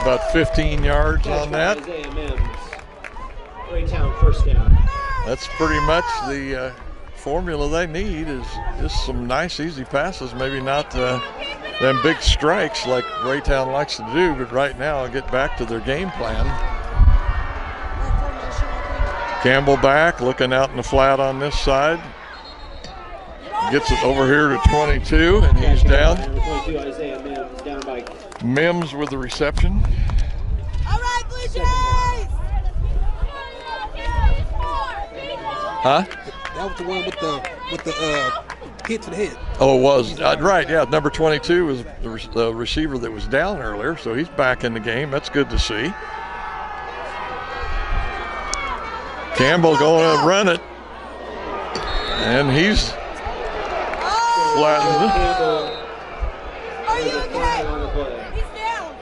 About 15 yards on that. Isaiah Mims. Raytown first down. That's pretty much the formula they need, is just some nice, easy passes. Maybe not them big strikes like Raytown likes to do, but right now get back to their game plan. Campbell back, looking out in the flat on this side. Gets it over here to 22, and he's down. Number 22, Isaiah Mims, down by Mims with the reception. All right, Blue Jays! Huh? That was the one with the hit to the head. Oh, it was. Right, yeah. Number 22 was the receiver that was down earlier, so he's back in the game. That's good to see. Campbell going to run it. And he's flattened. Campbell. Are you There's a flag on the okay? play. He's down.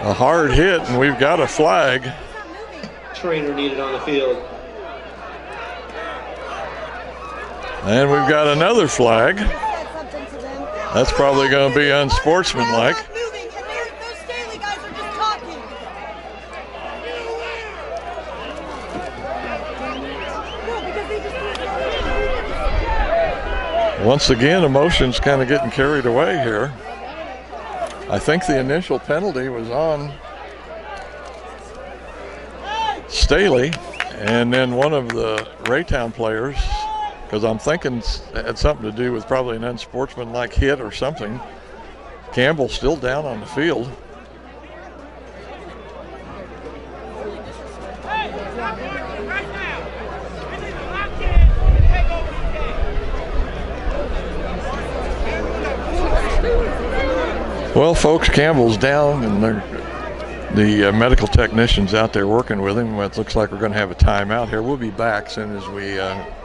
A hard hit, and we've got a flag. He's not moving. Trainer needed on the field. And we've got another flag. He said something to them. That's probably going to be unsportsmanlike. They're not moving, and those Staley guys are just talking. No, because they just Once again, emotions kind of getting carried away here. I think the initial penalty was on Staley, and then one of the Raytown players, because I'm thinking it had something to do with probably an unsportsmanlike hit or something. Campbell's still down on the field. Well, folks, Campbell's down, and the medical technician's out there working with him. It looks like we're going to have a timeout here. We'll be back as soon as we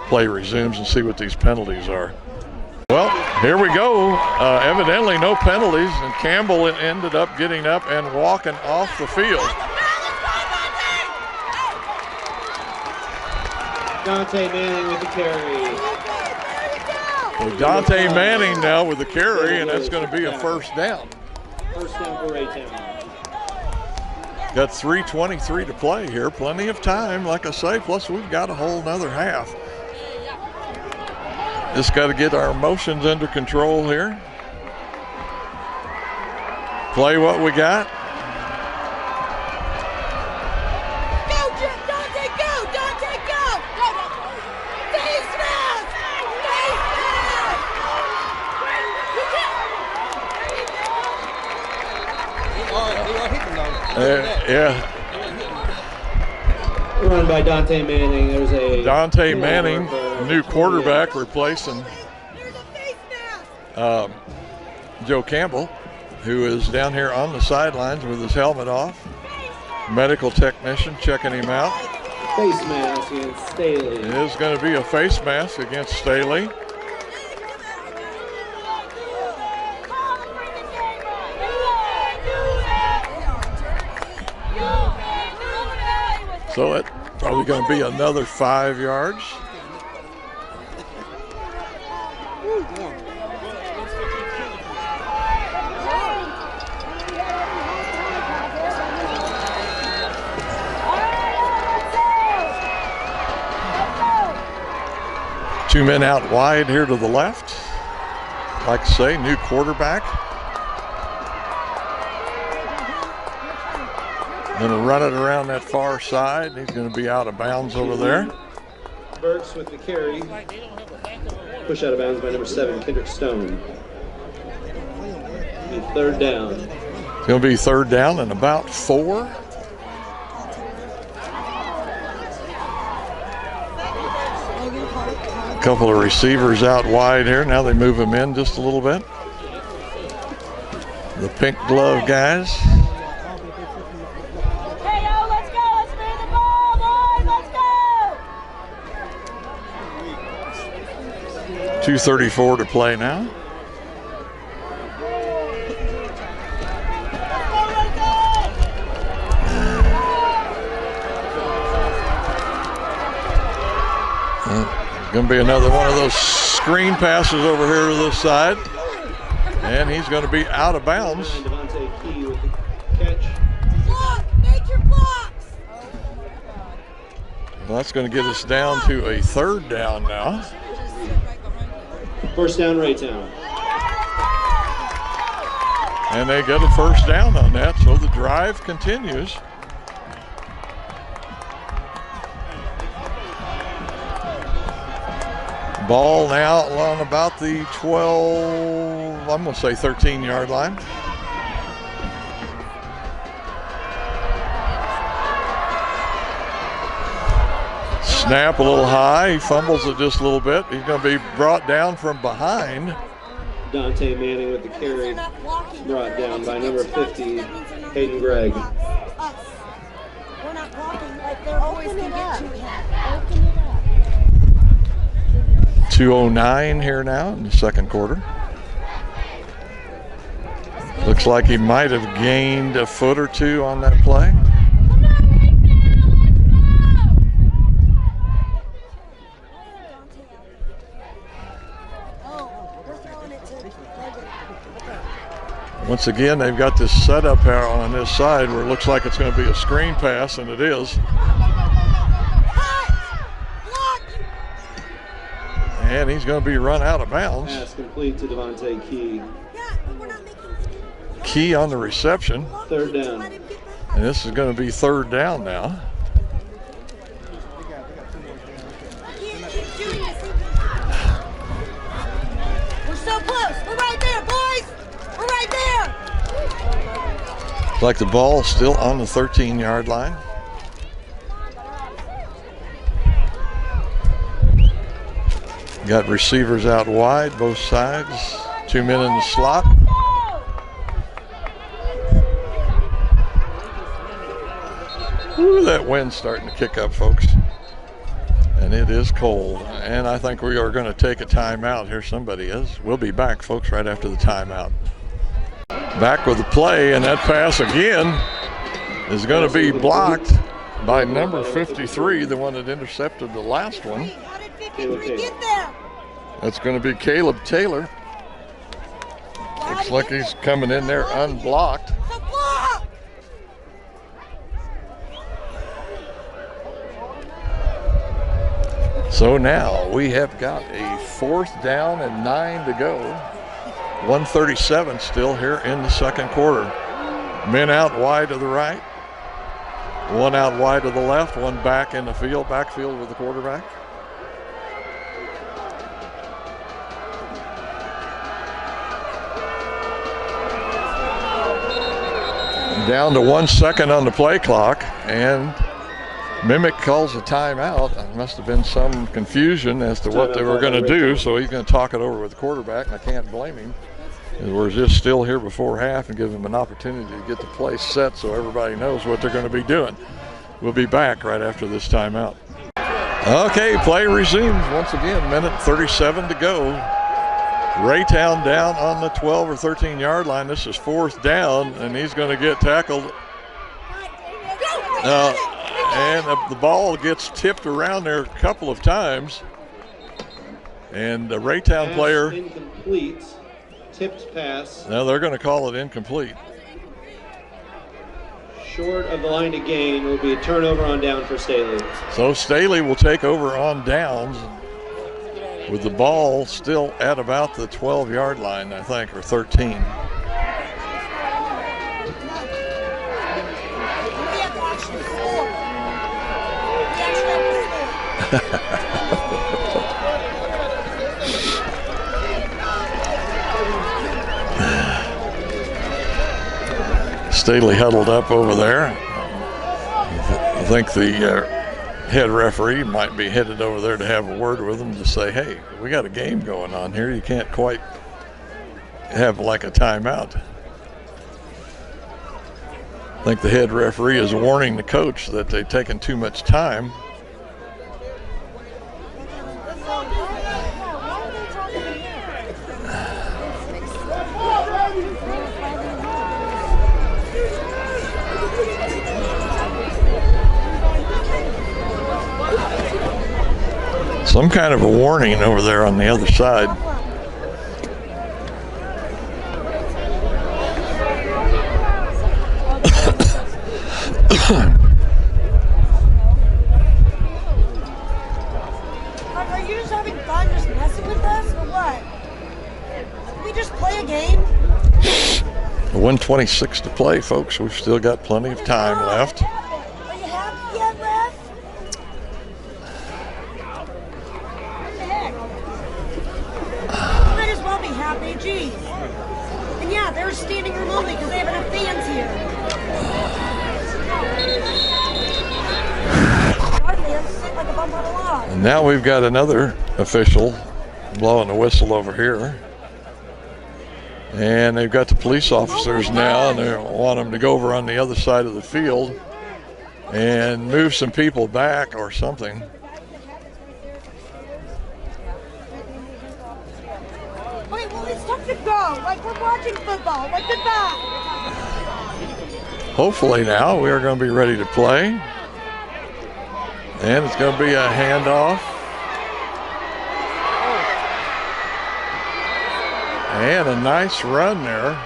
play resumes and see what these penalties are. Well, here we go. Evidently no penalties, and Campbell ended up getting up and walking off the field. Dante Manning with the carry. So Dante Manning now with the carry, and that's going to be a first down. First down for Raytown. Got 3:23 to play here. Plenty of time, like I say, plus we've got a whole nother half. Just got to get our emotions under control here. Play what we got. Go, Dante, go! Dante, go! Face mask! Face mask! They are hitting though. Yeah, Run by Dante Manning. There's a Dante Manning, new quarterback, replacing There's a face mask! Joe Campbell, who is down here on the sidelines with his helmet off. Medical technician checking him out. face mask against Staley. It is going to be a face mask against Staley. So it's probably going to be another 5 yards. Two men out wide here to the left. Like I say, new quarterback. Going to run it around that far side. He's going to be out of bounds over there. Burks with the carry. Push out of bounds by number 7, Kendrick Stone. Be third down. It's going to be third down and about 4. A couple of receivers out wide here. Now they move them in just a little bit. The pink glove guys. Hey, yo, let's go. Let's move the ball, boys. Let's go. 2:34 to play now. Going to be another one of those screen passes over here to this side. And he's going to be out of bounds. Devontae Key with the catch. Block! Make your blocks! Well, that's going to get us down to a third down now. First down, Raytown. And they get a first down on that, so the drive continues. Ball now on about the 12, I'm going to say 13-yard line. Snap a little high. He fumbles it just a little bit. He's going to be brought down from behind. Dante Manning with the carry, brought down by number 50, Hayden Gregg. We're not blocking like their boys can get to him. 2:09 here now in the second quarter. Looks like he might have gained a foot or two on that play. Once again, they've got this setup here on this side where it looks like it's going to be a screen pass, and it is. And he's going to be run out of bounds. Pass complete to Devontae Key. Key on the reception. Third down. And this is going to be third down now. We're so close. We're right there, boys. We're right there. Looks like the ball still on the 13-yard line. Got receivers out wide, both sides. 2 men in the slot. Ooh, that wind's starting to kick up, folks. And it is cold. And I think we are going to take a timeout here. Somebody is. We'll be back, folks, right after the timeout. Back with the play, and that pass again is going to be blocked by number 53, the one that intercepted the last one. Get there. That's going to be Caleb Taylor. Looks like he's coming in there unblocked. The block. So now we have got a 4th down and 9 to go. 1:37 still here in the second quarter. Men out wide to the right. One out wide to the left, one back in the field, backfield with the quarterback. Down to 1 second on the play clock, and Mimic calls a timeout. There must have been some confusion as to what they were going to do, so he's going to talk it over with the quarterback, and I can't blame him. We're just still here before half and give him an opportunity to get the play set so everybody knows what they're going to be doing. We'll be back right after this timeout. Okay, play resumes once again. Minute 37 to go. Raytown down on the 12 or 13-yard line. This is 4th down, and he's going to get tackled. And the ball gets tipped around there a couple of times. And the Raytown player. Incomplete. Tipped pass. Now they're going to call it incomplete. Short of the line to gain will be a turnover on down for Staley. So Staley will take over on downs with the ball still at about the 12-yard line, I think, or 13. Staley huddled up over there. I think the head referee might be headed over there to have a word with him to say, hey, we got a game going on here. You can't quite have like a timeout. I think the head referee is warning the coach that they've taken too much time. Some kind of a warning over there on the other side. Are you just having fun just messing with us or what? Can we just play a game? 1:26 to play, folks. We've still got plenty of time left. Are you happy yet, Ref? What the heck? And now we've got another official blowing the whistle over here. And they've got the police officers now, and they want them to go over on the other side of the field and move some people back or something. Wait, well, it's time to go. Like we're watching football. Like goodbye. Hopefully now we are going to be ready to play. And it's going to be a handoff. And a nice run there.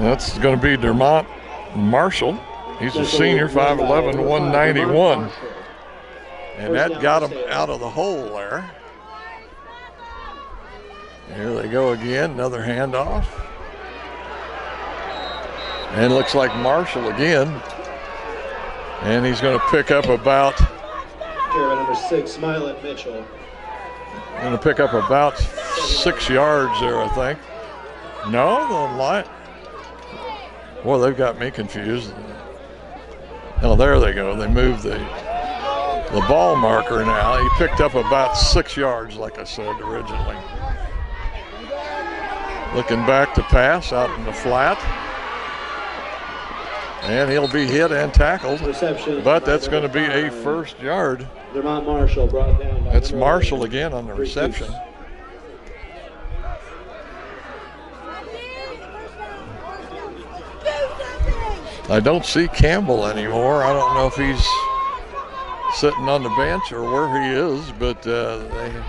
That's going to be Dermont Marshall. He's a senior, 5'11", 191. And that got him out of the hole there. Here they go again, another handoff. And looks like Marshall again. And he's going to pick up about... Number 6, Smilet Mitchell. Going to pick up about 6 yards there, I think. No, the line. Boy, they've got me confused. Oh, there they go. They moved the ball marker now. He picked up about 6 yards, like I said originally. Looking back to pass out in the flat. And he'll be hit and tackled. Reception, but that's going to be a first yard. Dermont Marshall brought down by That's Marshall again on the reception. I don't see Campbell anymore. I don't know if he's sitting on the bench or where he is, but oh,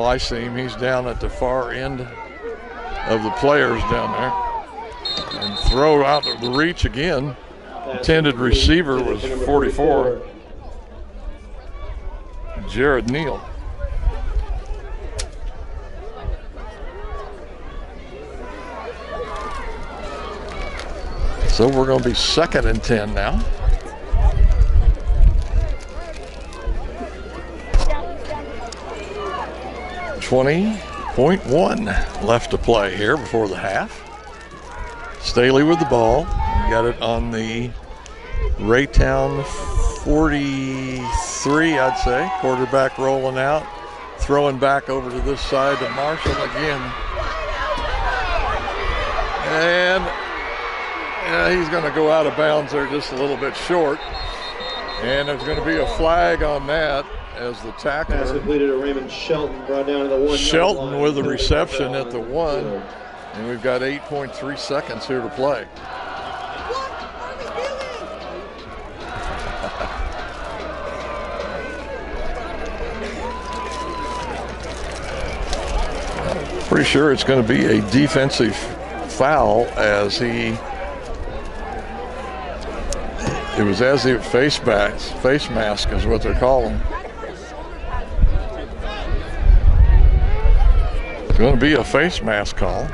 I see him. He's down at the far end of the players down there. And throw out of the reach again. Intended receiver was 44. Jared Neal. So we're going to be 2nd and 10 now. .1 left to play here before the half. Staley with the ball. Got it on the Raytown 43, I'd say. Quarterback rolling out. Throwing back over to this side to Marshall again. And he's going to go out of bounds there just a little bit short. And there's going to be a flag on that as the tackler. Pass completed to Raymond Shelton, brought down to the 1 Shelton line. with the reception at the 1. And we've got 8.3 seconds here to play. Pretty sure it's going to be a defensive foul as it was as the face mask is what they're calling. It's going to be a face mask call.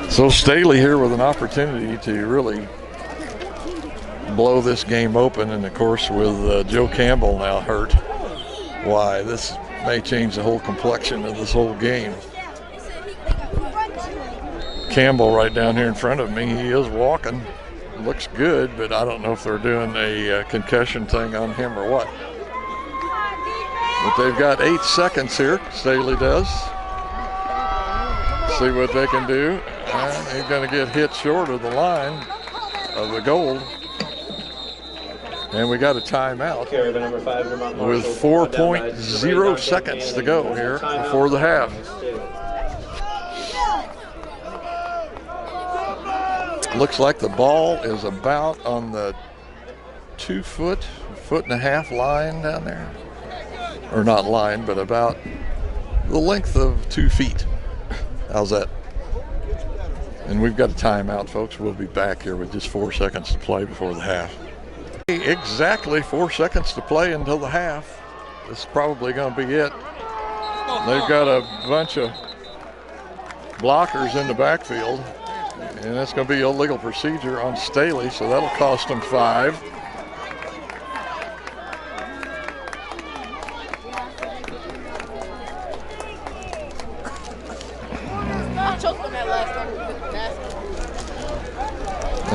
So Staley here with an opportunity to really blow this game open, and of course with Joe Campbell now hurt. Why, this may change the whole complexion of this whole game. Campbell right down here in front of me, he is walking. Looks good, but I don't know if they're doing a concussion thing on him or what. But they've got 8 seconds here, Staley does. See what they can do. And he's going to get hit short of the line of the goal. And we got a timeout with 4.0 seconds to go here before the half. Looks like the ball is about on the 2-foot, 1.5 line down there. Or not line, but about the length of 2 feet. How's that? And we've got a timeout, folks. We'll be back here with just 4 seconds to play before the half. Exactly 4 seconds to play until the half. This is probably going to be it. They've got a bunch of blockers in the backfield, and that's going to be illegal procedure on Staley, so that'll cost them 5.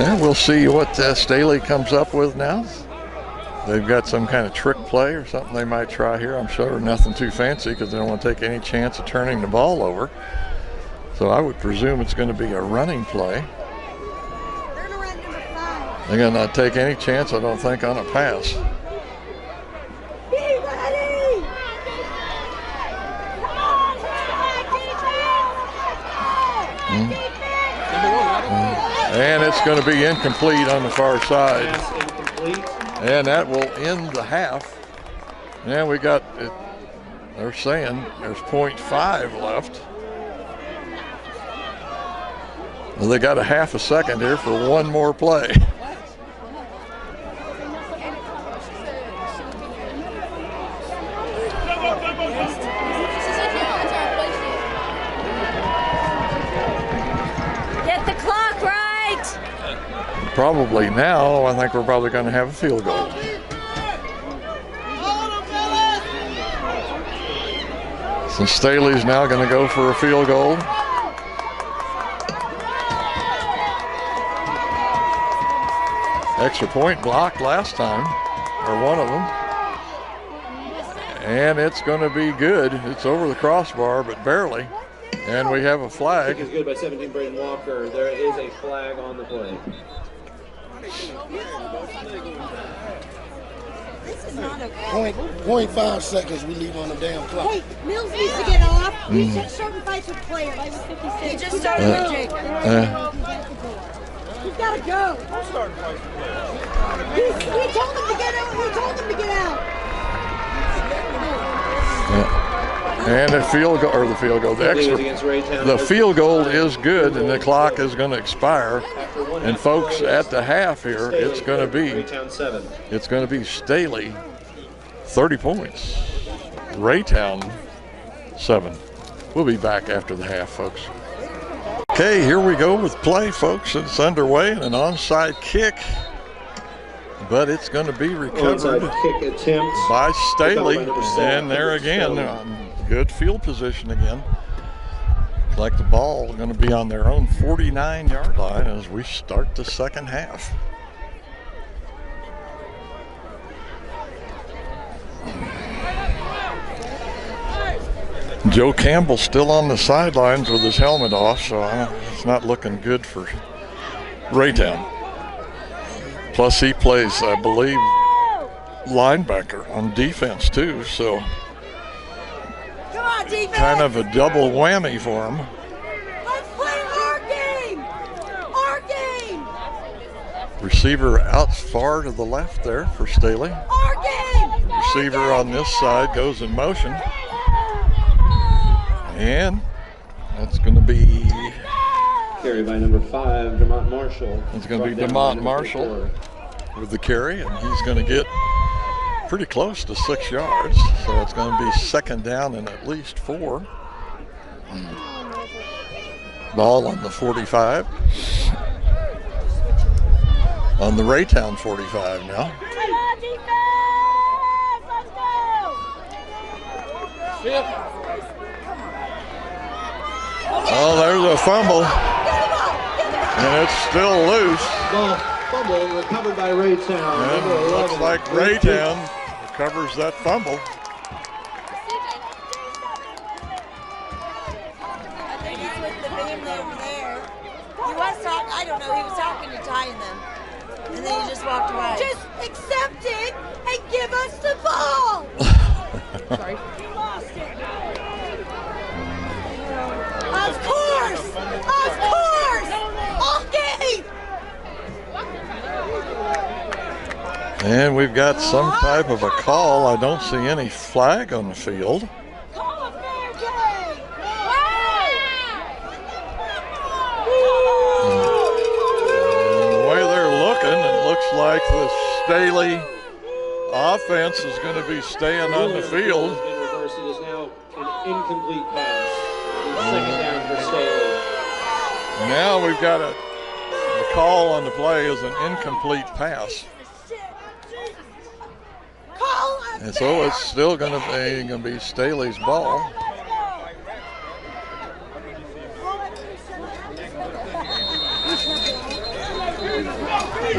And we'll see what Staley comes up with now. They've got some kind of trick play or something they might try here. I'm sure nothing too fancy because they don't want to take any chance of turning the ball over. So I would presume it's going to be a running play. They're gonna run number 5. They're going to not take any chance, I don't think, on a pass. Be ready! And it's going to be incomplete on the far side. Pass incomplete. And that will end the half. And we got, they're saying there's 0.5 left. Well, they got a half a second here for one more play. Get the clock right. Probably now, I think we're probably going to have a field goal. So Staley's now going to go for a field goal. Extra point blocked last time, or one of them. And it's going to be good. It's over the crossbar, but barely. And we have a flag. Kick is good by 17, Braden Walker. There is a flag on the play. This is not okay. 0.5 seconds we leave on the damn clock. Hey, Mills needs to get off. He's just starting fights with players. He just started with Jake. He's got to go. We told him to get out. We told him to get out. And the field goal, or the field goal, the extra, the field goal is good, and the clock is going to expire. And folks, at the half here, it's going to be Staley 30 points, Raytown 7. We'll be back after the half, folks. Okay, here we go with play, folks. It's underway and an onside kick, but it's going to be recovered Onside kick attempt by Staley. by number 7, And there again, good field position again. Looks like the ball is going to be on their own 49-yard line as we start the second half. Joe Campbell still on the sidelines with his helmet off, so it's not looking good for Raytown. Plus he plays, I believe, linebacker on defense too, so Come on, defense. kind of a double whammy for him. Let's play our game. Our game. Receiver out far to the left there for Staley. Our game. Receiver on this side goes in motion. And that's going to be carry by number 5, DeMont Marshall. It's going to be DeMont Marshall with the carry, and he's going to get pretty close to 6 yards. So it's going to be second down and at least 4. Ball on the 45. On the Raytown 45 now. Come on, defense! Let's go! Oh, there's a fumble. And it's still loose. Ball fumble recovered by Raytown. And it looks like Raytown recovers that fumble. I think he's with the family over there. He was talking, I don't know, he was talking to Ty and them. And then he just walked away. Just accept it and give us the ball. Sorry. He lost it. Of course! Of course! Okay! And we've got some type of a call. I don't see any flag on the field. Call a fair game! The way they're looking, it looks like the Staley offense is going to be staying on the field. It is now an incomplete pass. Second down for Staley. Now we've got the call on the play is an incomplete pass. And so it's still going to be Staley's ball.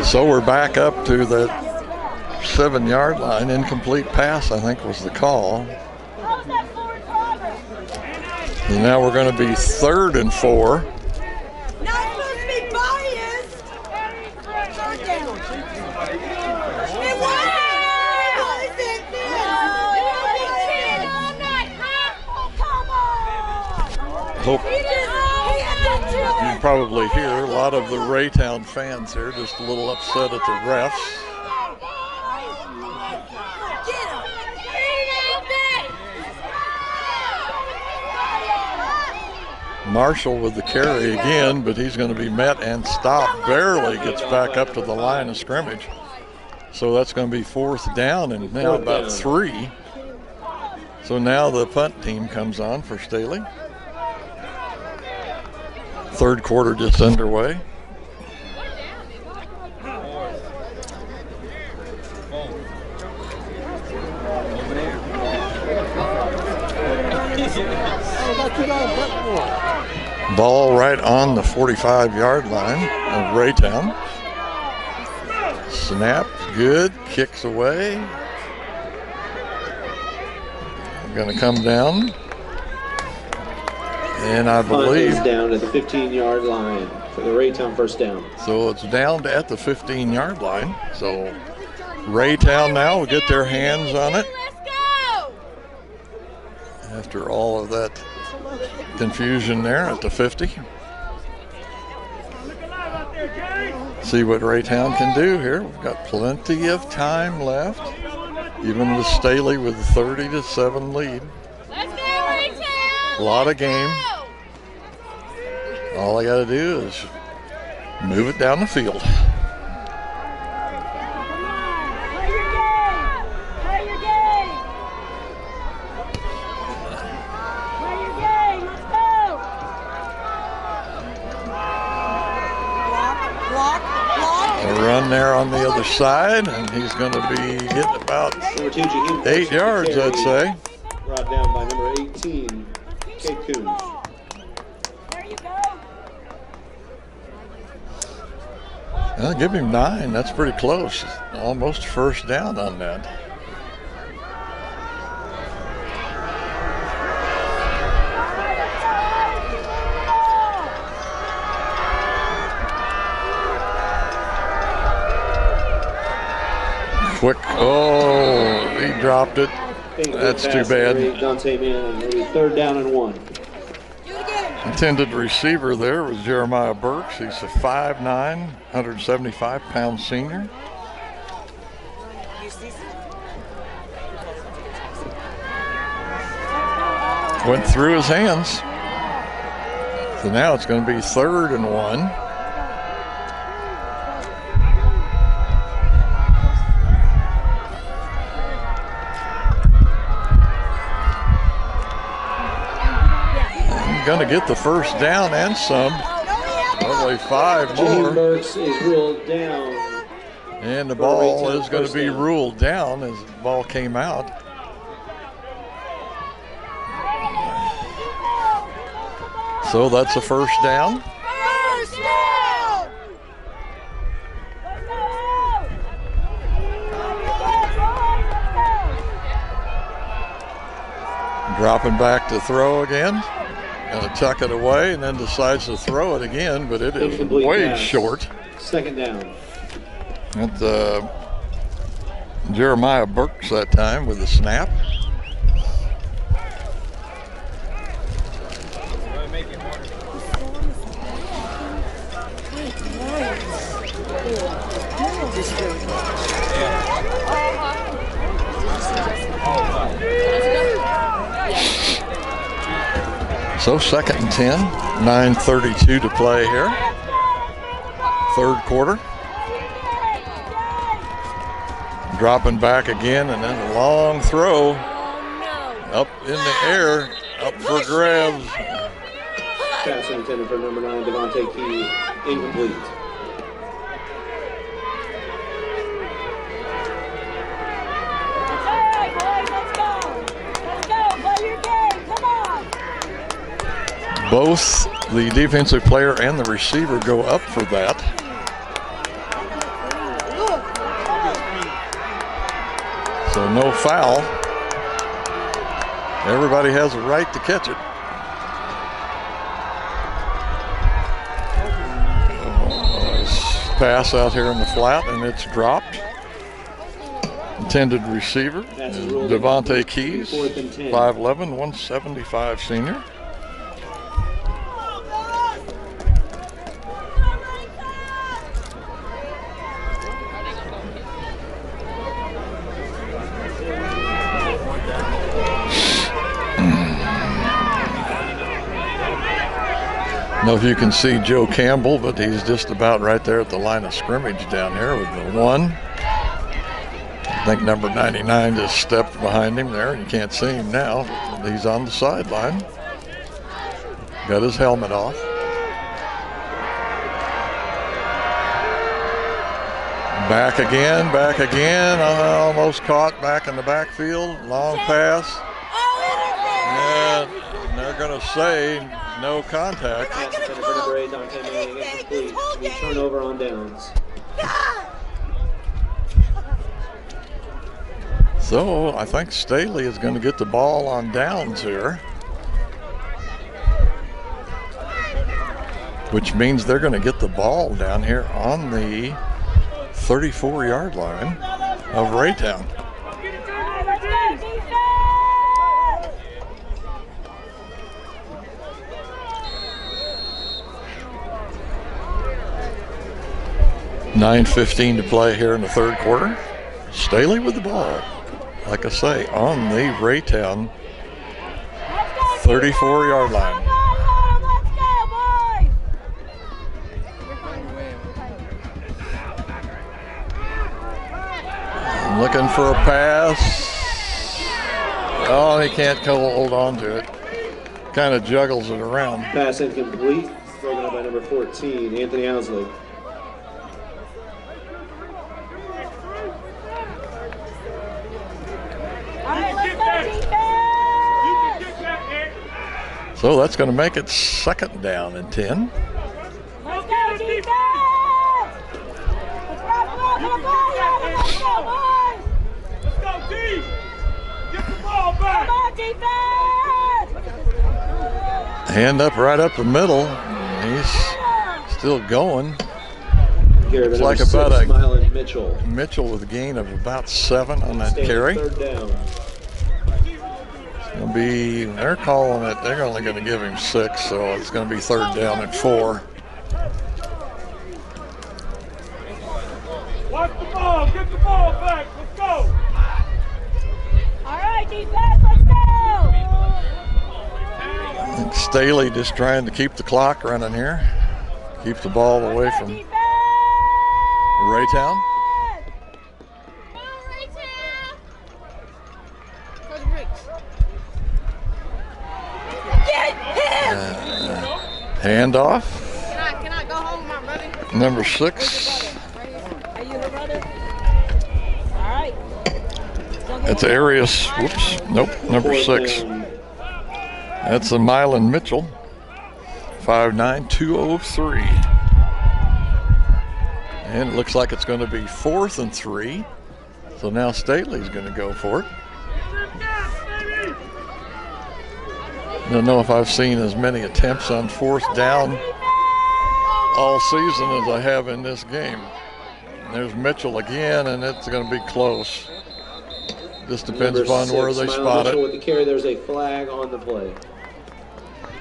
So we're back up to the 7-yard line. Incomplete pass, I think, was the call. And now we're going to be 3rd and 4. Not supposed to be biased. Third down. It wasn't. Hope you probably hear a lot of the Raytown fans here just a little upset at the refs. Marshall with the carry again, but he's going to be met and stopped. Barely gets back up to the line of scrimmage. So that's going to be 4th down and now about 3. So now the punt team comes on for Staley. 3rd quarter just underway. Ball right on the 45-yard line of Raytown. Snap, good, kicks away. Going to come down. And I believe punt is down at the 15-yard line for the Raytown first down. So it's down at the 15-yard line. So Raytown now will get their hands on it. After all of that confusion there at the 50. See what Raytown can do here. We've got plenty of time left, even with Staley with a 30-7 lead. A lot of game. All I got to do is move it down the field. A run there on the other side, and he's going to be getting about 8 yards, I'd say. Brought down by number 18, Kate Coons. Well, give him 9. That's pretty close. Almost first down on that. Quick. Oh, he dropped it. That's too bad. Dante Mann, it'll be 3rd down and 1. Intended receiver there was Jeremiah Burks. He's a 5'9", 175-pound senior. Went through his hands. So now it's going to be 3rd and 1. Going to get the first down and some. Probably 5 more. Burks is ruled down. And the ball is going to be ruled down as the ball came out. So that's a first down. Dropping back to throw again. Going to tuck it away and then decides to throw it again, but it is way short. 2nd down. That's Jeremiah Burks that time with the snap. So 2nd and 10, 9:32 to play here. 3rd quarter. Dropping back again, and then a long throw up in the air, up for grabs. Pass intended for number 9, Devontae Key, incomplete. Both the defensive player and the receiver go up for that. no foul. Everybody has a right to catch it. Pass out here in the flat, and it's dropped. Intended receiver is Devontae Keys, 5'11", 175 senior. I don't know if you can see Joe Campbell, but he's just about right there at the line of scrimmage down here with the 1. I think number 99 just stepped behind him there. You can't see him now. He's on the sideline. Got his helmet off. Back again. Almost caught back in the backfield. Long pass. And they're going to say no contact. Pass intended for number 8 on Manning, incomplete. We turnover on downs. So I think Staley is going to get the ball on downs here, which means they're going to get the ball down here on the 34-yard line of Raytown. .9:15 to play here in the third quarter. Staley with the ball, like I say, on the Raytown 34-yard line. Looking for a pass. Oh, he can't hold on to it. Kind of juggles it around. Pass incomplete. Broken up by number 14, Anthony Owsley. So that's going to make it 2nd down and 10. Let's go, defense! Let's go, boys! Let's go, D! Get the ball back! Come on, defense! Hand up right up the middle. He's still going. It's like about a Smiling Mitchell. Mitchell with a gain of about 7 on that carry. 3rd down. It'll be, they're calling it, they're only going to give him 6, so it's going to be 3rd down and 4. Watch the ball, get the ball back, let's go! All right, defense, let's go! And Staley just trying to keep the clock running here. Keep the ball away from Raytown. Handoff. Can I go home, my brother? Number 6. Are you the brother? All right. That's Arias. Whoops. Nope. Number 6. That's a Mylan Mitchell. 5'9", 203. And it looks like it's going to be 4th and 3. So now Staley's going to go for it. I don't know if I've seen as many attempts on 4th down all season as I have in this game. And there's Mitchell again, and it's going to be close. Just depends upon where they spot it. With the carry, there's a flag on the play.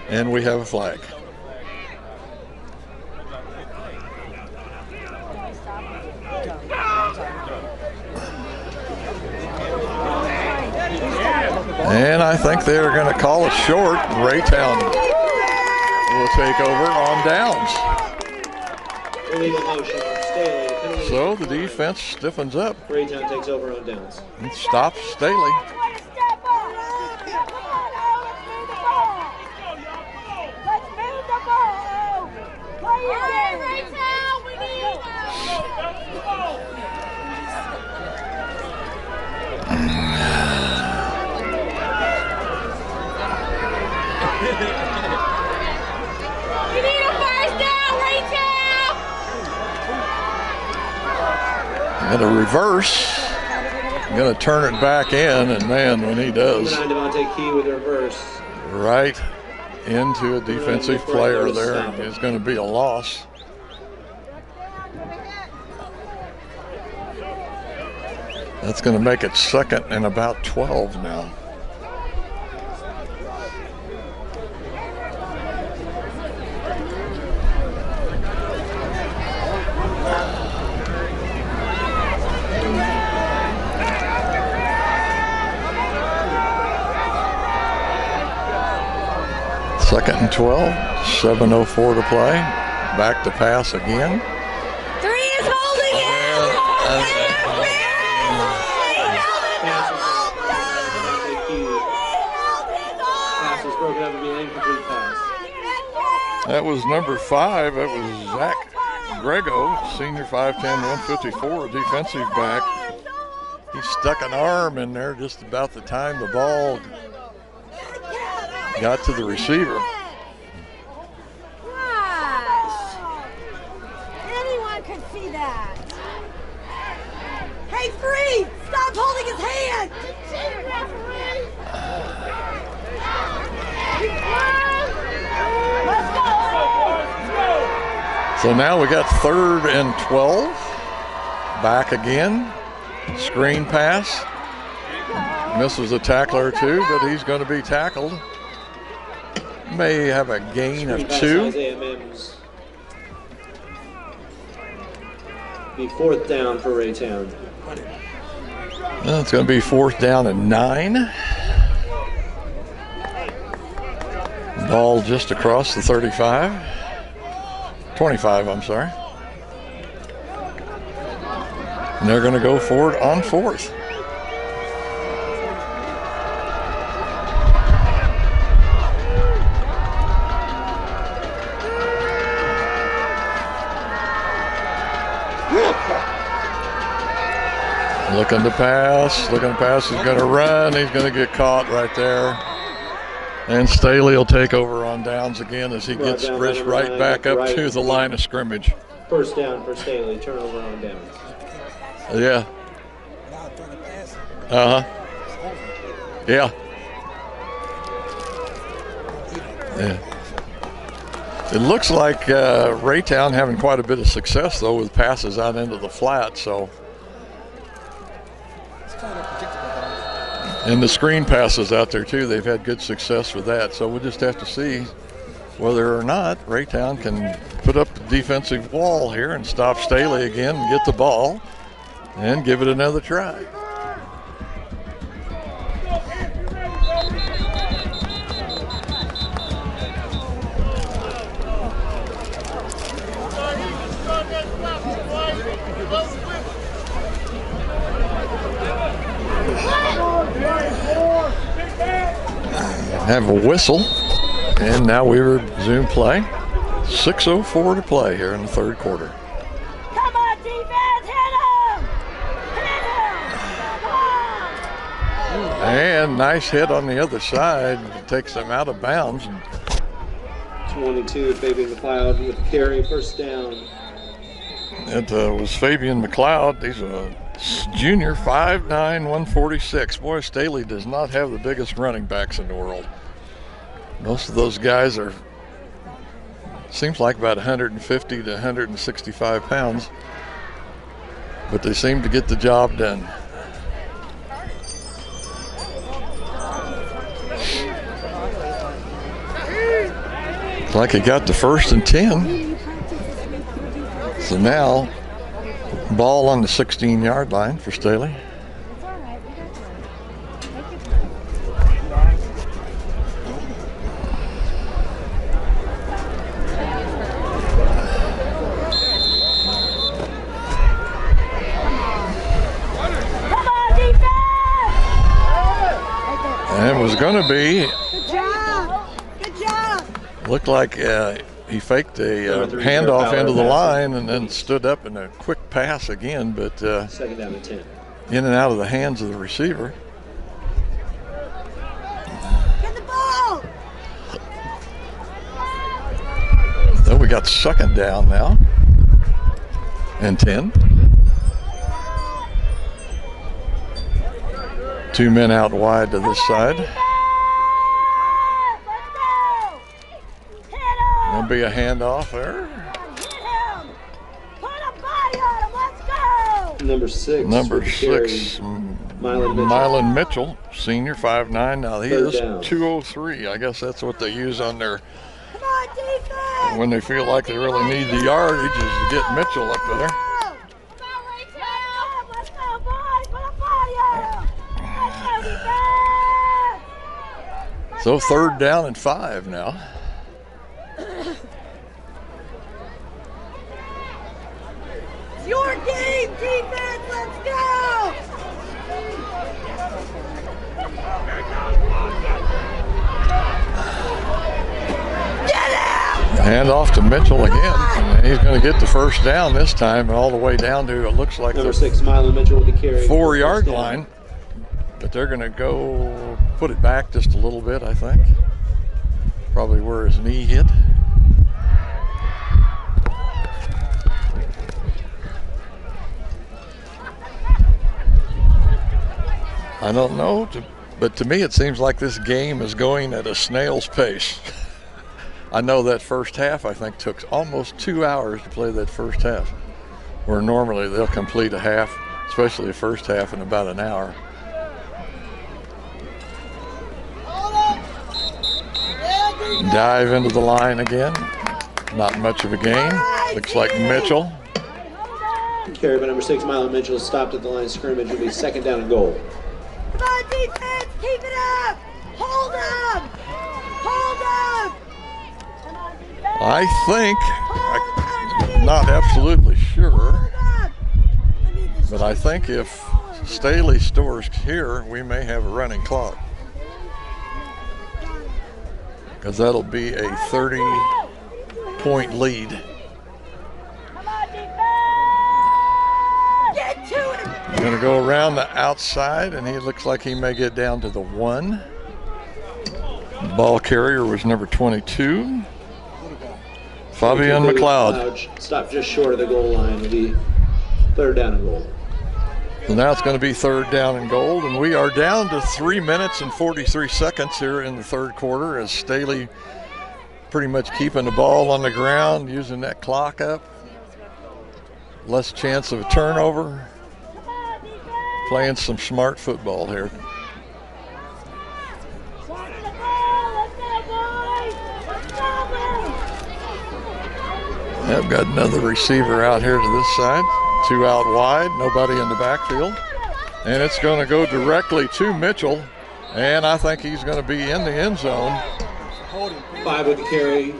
And we have a flag. And I think they're going to call it short. Raytown will take over on downs. Illegal motion on Staley. So the defense stiffens up. Raytown takes over on downs. And stops Staley. And a reverse. Going to turn it back in, and man, when he does, Devontae Key with reverse. right into a defensive player there, is going to be a loss. That's going to make it 2nd and about 12 now. Second and 12, 7:04 to play. Back to pass again. 3 is holding it. Pass is broken up to be an incomplete pass. That was number 5. That was Zach Grego, senior 5'10", 154, defensive back. He stuck an arm in there just about the time the ball got to the receiver. Gosh. Anyone could see that. Hey, Free! Stop holding his hand! Let's go! So now we got 3rd and 12. Back again. Screen pass. Misses a tackler or two, but he's going to be tackled. May have a gain of 2. Isaiah Mims. Be 4th down for Raytown. Well, it's going to be 4th down and 9. Ball just across the 35. 25, I'm sorry. And they're going to go for it on 4th. Looking to pass, he's going to run, he's going to get caught right there. And Staley will take over on downs again as he gets Rich right back up to the line of scrimmage. 1st down for Staley, turnover on downs. Yeah. Uh-huh. Yeah. Yeah. It looks like Raytown having quite a bit of success, though, with passes out into the flat, so. And the screen passes out there, too. They've had good success with that. So we'll just have to see whether or not Raytown can put up the defensive wall here and stop Staley again and get the ball and give it another try. Have a whistle, and now we resume play. 6:04 to play here in the 3rd quarter. Come on, defense, hit him! Hit him! And nice hit on the other side. It takes them out of bounds. 22, Fabian McLeod with the carry, 1st down. It was Fabian McLeod. He's a junior, 5'9", 146. Boy, Staley does not have the biggest running backs in the world. Most of those guys are, seems like about 150 to 165 pounds, but they seem to get the job done. Looks like he got the 1st and 10. So now, ball on the 16-yard line for Staley. And it was going to be. Good job. Good job. Looked like he faked a handoff into the line and then stood up in a quick pass again, but 2nd down and 10. in and out of the hands of the receiver. Get the ball. So we got 2nd down now and 10. 2 men out wide to this side. There'll be a handoff there. Number 6. Number 6, Mylan Mitchell, senior, 5'9". Now he is 203. I guess that's what they use on their, when they feel like they really need the yardage, is to get Mitchell up there. So 3rd down and 5 now. It's your game, defense. Let's go. Get him! Hand off to Mitchell again. And he's going to get the 1st down this time, and all the way down to, it looks like Number the 6, Mylan Mitchell with the carry. 4-yard line. But they're going to go put it back just a little bit, I think. Probably where his knee hit. I don't know, but to me it seems like this game is going at a snail's pace. I know that first half, I think, took almost 2 hours to play that first half, where normally they'll complete a half, especially the first half, in about an hour. Dive into the line again. Not much of a gain. Looks like Mitchell. Carry by number 6, Mylan Mitchell, stopped at the line of scrimmage. Will be 2nd down and goal. Come on, defense, keep it up. Hold him. Hold him. I think, I'm not absolutely sure, but I think if Staley scores here, we may have a running clock. Because that'll be a 30-point lead. Get to it. Going to go around the outside, and he looks like he may get down to the 1. Ball carrier was number 22, Fabian McLeod. Stopped just short of the goal line. It'll be 3rd down and goal. So now it's going to be 3rd down and goal, and we are down to 3 minutes and 43 seconds here in the 3rd quarter, as Staley pretty much keeping the ball on the ground, using that clock up. Less chance of a turnover. Playing some smart football here. I've got another receiver out here to this side. 2 out wide, nobody in the backfield. And it's going to go directly to Mitchell. And I think he's going to be in the end zone. 5 with the carry.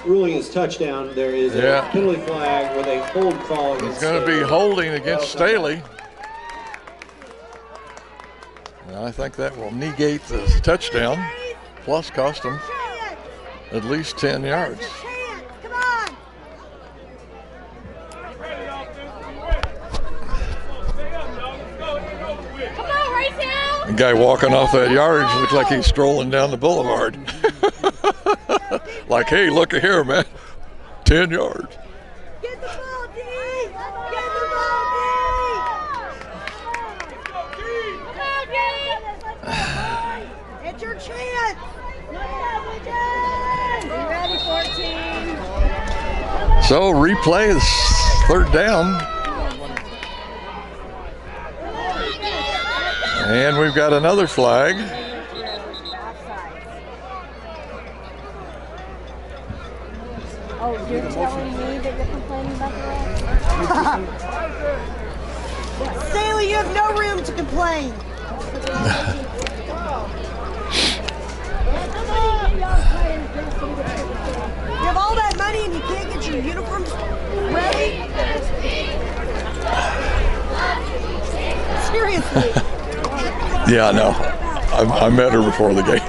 Ruling his touchdown. There is a penalty flag with a hold call. It's going to be holding against Staley. And I think that will negate the touchdown, plus cost him at least 10 yards. The guy walking off that yardage looks like he's strolling down the boulevard. Like, hey, look at here, man. 10 yards. Get the ball, D! Get the ball, D! It's your chance! You ready, 14? So replay is 3rd down. And we've got another flag. Oh, you're telling me that you're complaining about the refs? Staley, you have no room to complain. You have all that money and you can't get your uniforms ready? Seriously. Yeah, I know. I met her before the game.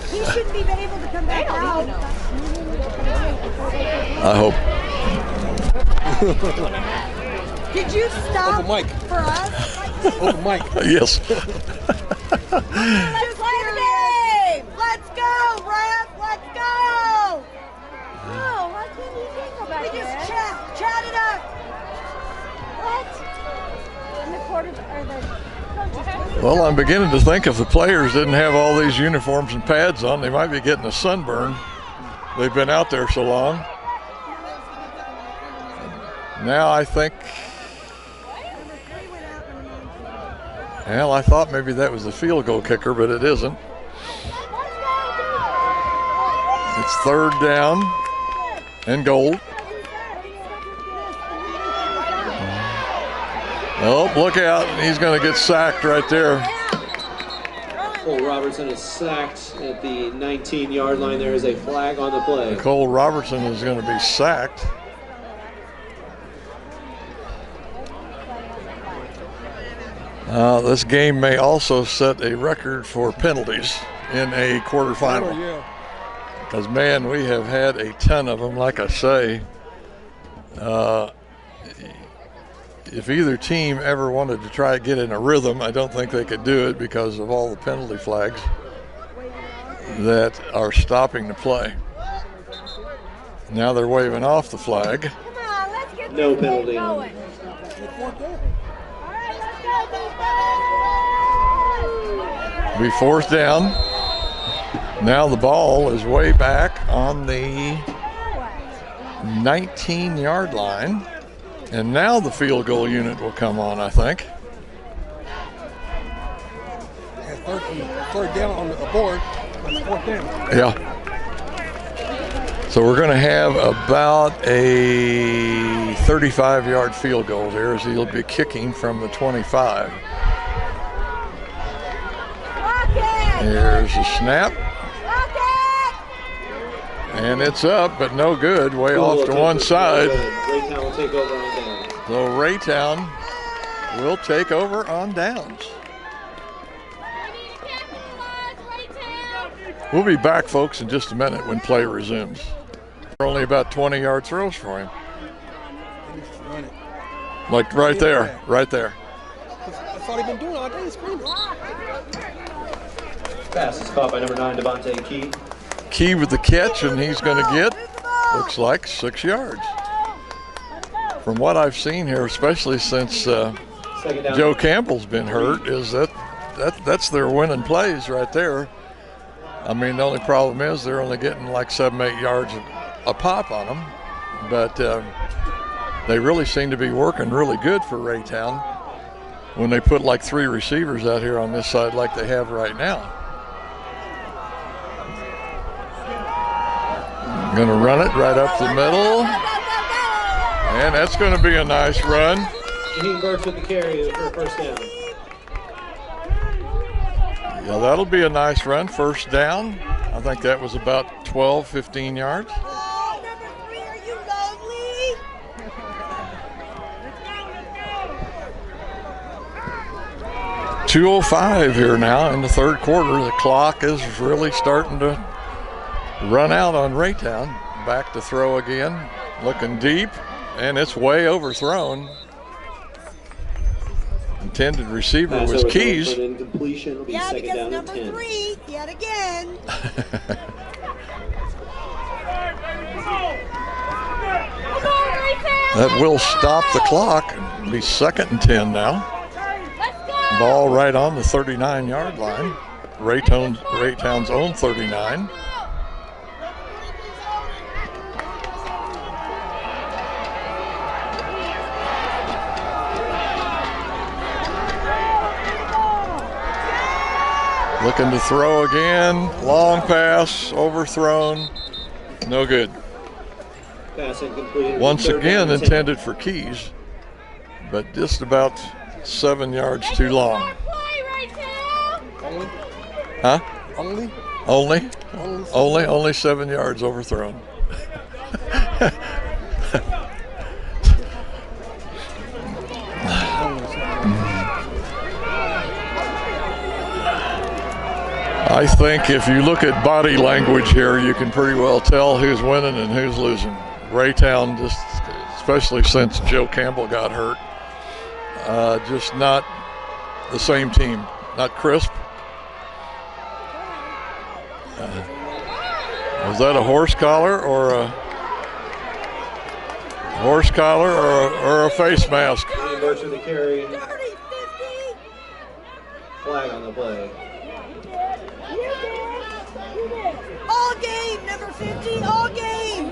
He shouldn't be able to come back out. I hope. Did you stop Open mic. for us? Open mic. Yes. Just play the game. Let's go, ref. Let's go. No, why can't you go back We there? just chat it up. What? And the quarter or the coach Well, I'm beginning to think if the players didn't have all these uniforms and pads on, they might be getting a sunburn. They've been out there so long. Now I think, well, I thought maybe that was the field goal kicker, but it isn't. It's 3rd down and goal. Oh, look out. He's going to get sacked right there. Cole Robertson is sacked at the 19-yard line. There is a flag on the play. Cole Robertson is going to be sacked. This game may also set a record for penalties in a quarterfinal. Because, man, we have had a ton of them, like I say. If either team ever wanted to try to get in a rhythm, I don't think they could do it because of all the penalty flags that are stopping the play. Now they're waving off the flag. No penalty. Be 4th down. Now the ball is way back on the 19-yard line. And now the field goal unit will come on, I think. And third down on the board. That's 4th down. Yeah. So we're going to have about a 35-yard field goal here as he'll be kicking from the 25. Here's the snap. And it's up, but no good. Way off to one side. Raytown will take over on downs. So Raytown will take over on downs. We'll be back, folks, in just a minute when play resumes. Only about 20-yard throws for him. Like right there, right there. That's all they've been doing all day, screaming. Pass is caught by number 9, Devontae Key. Key with the catch, and he's going to get, looks like, 6 yards. From what I've seen here, especially since Joe Campbell's been hurt, is that's their winning plays right there. I mean, the only problem is they're only getting like 7-8 yards a pop on them, but they really seem to be working really good for Raytown when they put like 3 receivers out here on this side like they have right now. Going to run it right up the middle. And that's going to be a nice run. Shaheen Burks with the carry for a 1st down. Yeah, that'll be a nice run. 1st down. I think that was about 12, 15 yards. Oh, number 3, are you lonely? 2:05 here now in the 3rd quarter. The clock is really starting to run out on Raytown. Back to throw again. Looking deep. And it's way overthrown. Intended receiver was Keys. Yeah, because number 3, yet again. That will stop the clock. It'll be 2nd and 10 now. Ball right on the 39-yard line. Raytown's own 39. Looking to throw again. Long pass, overthrown. No good. Pass incomplete. Once again intended for Keys, but just about 7 yards too long. Only? Huh? Only? Only 7 yards overthrown. I think if you look at body language here, you can pretty well tell who's winning and who's losing. Raytown, just especially since Joe Campbell got hurt, just not the same team, not crisp. Was that a horse collar or a or a face mask? Burks with the carry. Flag on the play. All game, number 50, all game.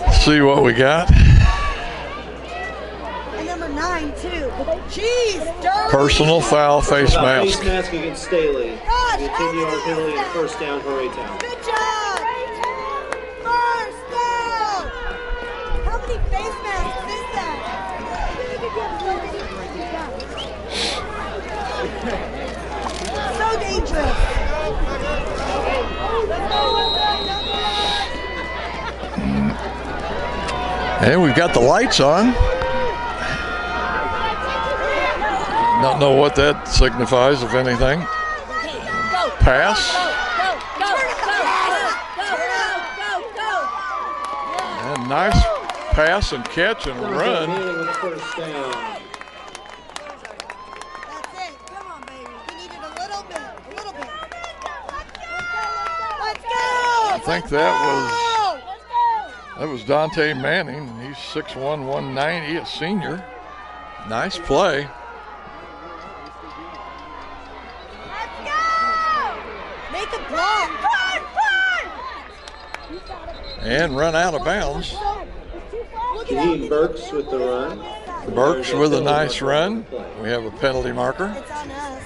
Let's see what we got. And number 9, too. Jeez, dirty. Personal foul, face mask. Face mask against Staley. Gosh, 10-yard penalty and first down for Raytown. Good job. First down. How many face masks is that? So dangerous. And we've got the lights on. Don't know what that signifies, if anything. Pass. And nice pass and catch and run. First down. That's it. Come on, baby. We need it a little bit. Let's go. I think that was Dante Manning. He's 6'1", 190, a senior. Nice play. Make a block. And run out of bounds. Janine Burks with the run. Burks with a nice run. We have a penalty marker. It's on us.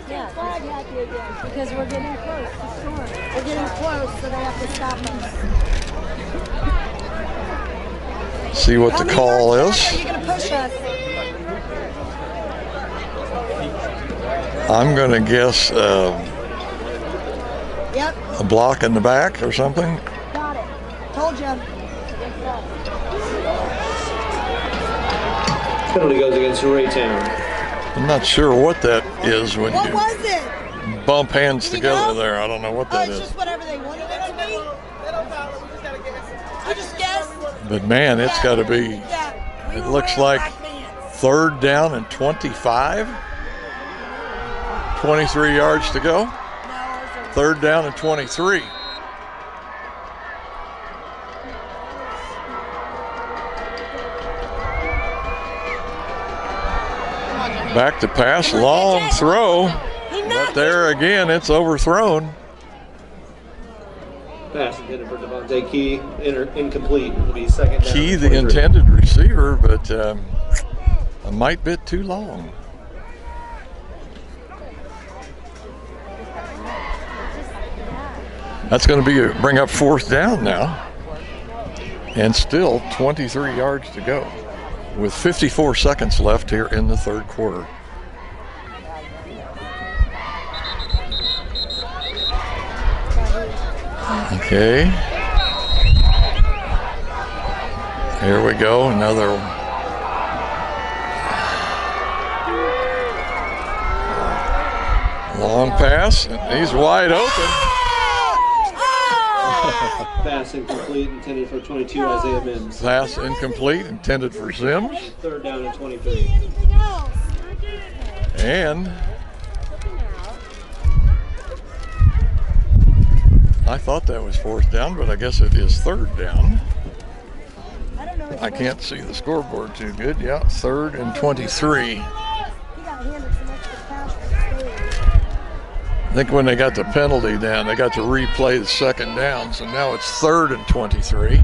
Yeah, because we're getting close to score. We're getting close, so they have to stop us. See what the call is. Are you going to push us? I'm going to guess Yep. a block in the back or something. Got it. Told you. Penalty goes against Raytown. I'm not sure what that is when What you was it? bump hands You together know? there. I don't know what Oh, that it's is. just whatever they wanted it to be. I just guessed. But man, it's got to be, Yeah. We it were looks wearing like black pants. 3rd down and 25. 23 yards to go. No, ours are- 3rd down and 23. Back to pass, long throw. But there again, it's overthrown. Pass intended for Devontae Key. Incomplete. It'll be second down. Key, and the 23. intended receiver, but a mite bit too long. That's going to bring up 4th down now. And still 23 yards to go with 54 seconds left here in the 3rd quarter. Okay. Here we go, another long pass, and he's wide open. Pass incomplete, intended for 22, Isaiah Mims. Pass incomplete, intended for Sims. 3rd down and 23. Anything else? And I thought that was 4th down, but I guess it is 3rd down. I don't know. I can't see the scoreboard too good. Yeah, 3rd and 23. He got handed some extra cash for Staley. I think when they got the penalty down, they got to replay the 2nd down, so now it's 3rd and 23.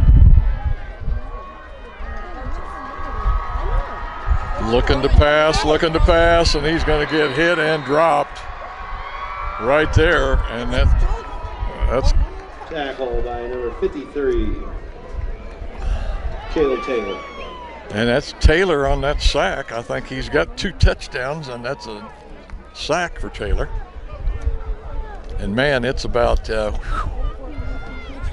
Looking to pass, and he's going to get hit and dropped right there, and that's Tackle by number 53, Caleb Taylor. and that's Taylor on that sack. I think he's got 2 touchdowns, and that's a sack for Taylor. And man, it's about, I